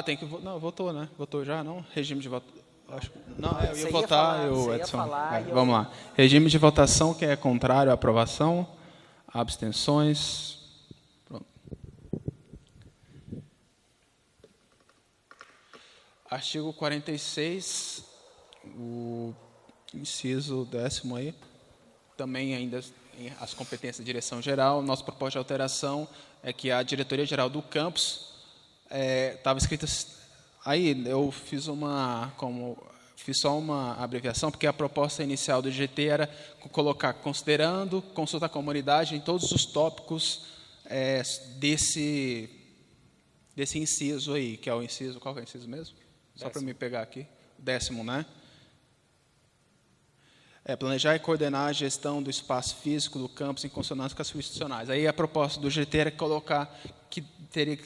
Tem que... Não, votou, né? Votou já, não? Regime de votação... Não, eu ia votar, Edson. Vamos lá. Regime de votação, quem é contrário à aprovação? Abstenções? Pronto. Artigo 46, o inciso 10º aí, também ainda as competências da direção-geral. Nossa proposta de alteração é que a diretoria-geral do campus estava escrita... Aí eu fiz só uma abreviação, porque a proposta inicial do GT era colocar considerando, consulta a comunidade em todos os tópicos desse inciso aí, que é o inciso... Qual que é o inciso mesmo? Só para me pegar aqui. 10º, né? Planejar e coordenar a gestão do espaço físico do campus em consonância com as institucionais. Aí a proposta do GT era colocar que teria,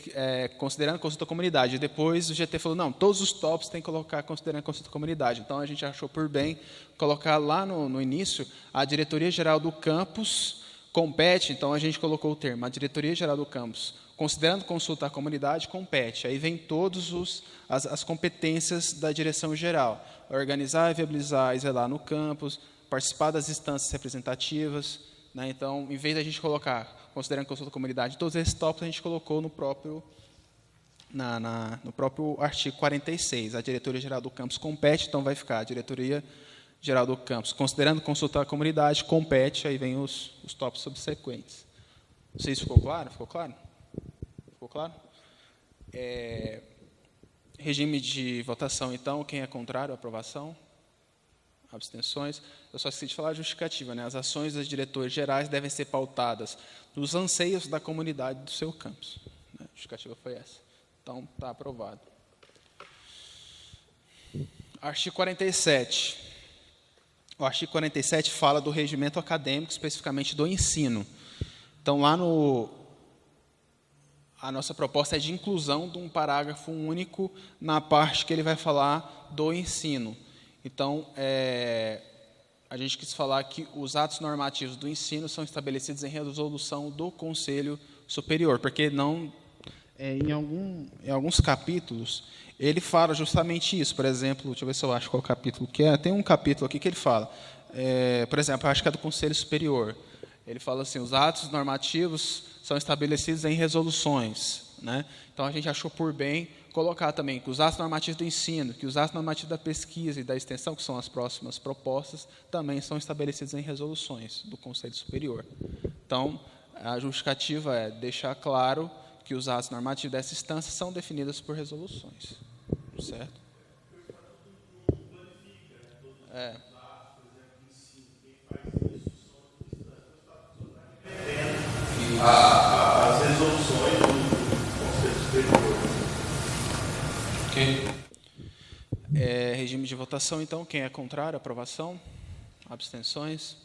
considerando a consulta da comunidade. Depois o GT falou, não, todos os tópicos tem que colocar considerando a consulta da comunidade. Então, a gente achou por bem colocar lá no início a diretoria geral do campus compete, então a gente colocou o termo, a diretoria geral do campus, considerando consulta à comunidade, compete. Aí vem todas as competências da direção geral. Organizar, viabilizar e zelar no campus, participar das instâncias representativas. Né? Então, em vez de a gente colocar, considerando consulta à comunidade, todos esses tópicos a gente colocou no próprio artigo 46. A diretoria geral do campus compete, então vai ficar a diretoria geral do campus, considerando consulta à comunidade, compete, aí vem os tópicos subsequentes. Não sei se ficou claro? Ficou claro? Ficou claro? Regime de votação, então, quem é contrário à aprovação? Abstenções. Eu só esqueci de falar a justificativa, né? As ações das diretores gerais devem ser pautadas nos anseios da comunidade do seu campus. A justificativa foi essa. Então, está aprovado. Artigo 47. O artigo 47 fala do regimento acadêmico, especificamente do ensino. Então, lá a nossa proposta é de inclusão de um parágrafo único na parte que ele vai falar do ensino. Então, a gente quis falar que os atos normativos do ensino são estabelecidos em resolução do Conselho Superior, porque não, em alguns capítulos, ele fala justamente isso. Por exemplo, deixa eu ver se eu acho qual capítulo que é. Tem um capítulo aqui que ele fala, por exemplo, acho que é do Conselho Superior. Ele fala assim, os atos normativos são estabelecidos em resoluções. Né? Então, a gente achou por bem colocar também que os atos normativos do ensino, que os atos normativos da pesquisa e da extensão, que são as próximas propostas, também são estabelecidos em resoluções do Conselho Superior. Então, a justificativa é deixar claro que os atos normativos dessa instância são definidos por resoluções. Certo? As resoluções do Conselho Superior. Ok. Regime de votação, então. Quem é contrário à aprovação? Abstenções?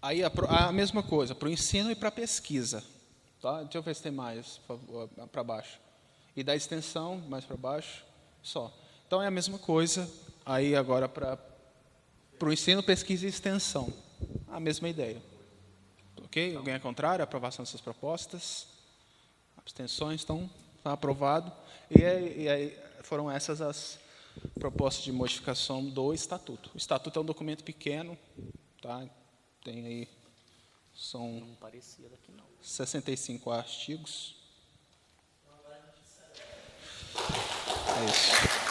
Aí a mesma coisa, para o ensino e para a pesquisa. Tá? Deixa eu ver se tem mais para baixo. E da extensão, mais para baixo, só. Então, é a mesma coisa, aí agora para o ensino, pesquisa e extensão. A mesma ideia. Ok? Alguém é contrário à aprovação dessas propostas? Abstenções? Então, está aprovado. E aí foram essas as propostas de modificação do Estatuto. O Estatuto é um documento pequeno, tá? Tem aí, são 65 artigos. É isso.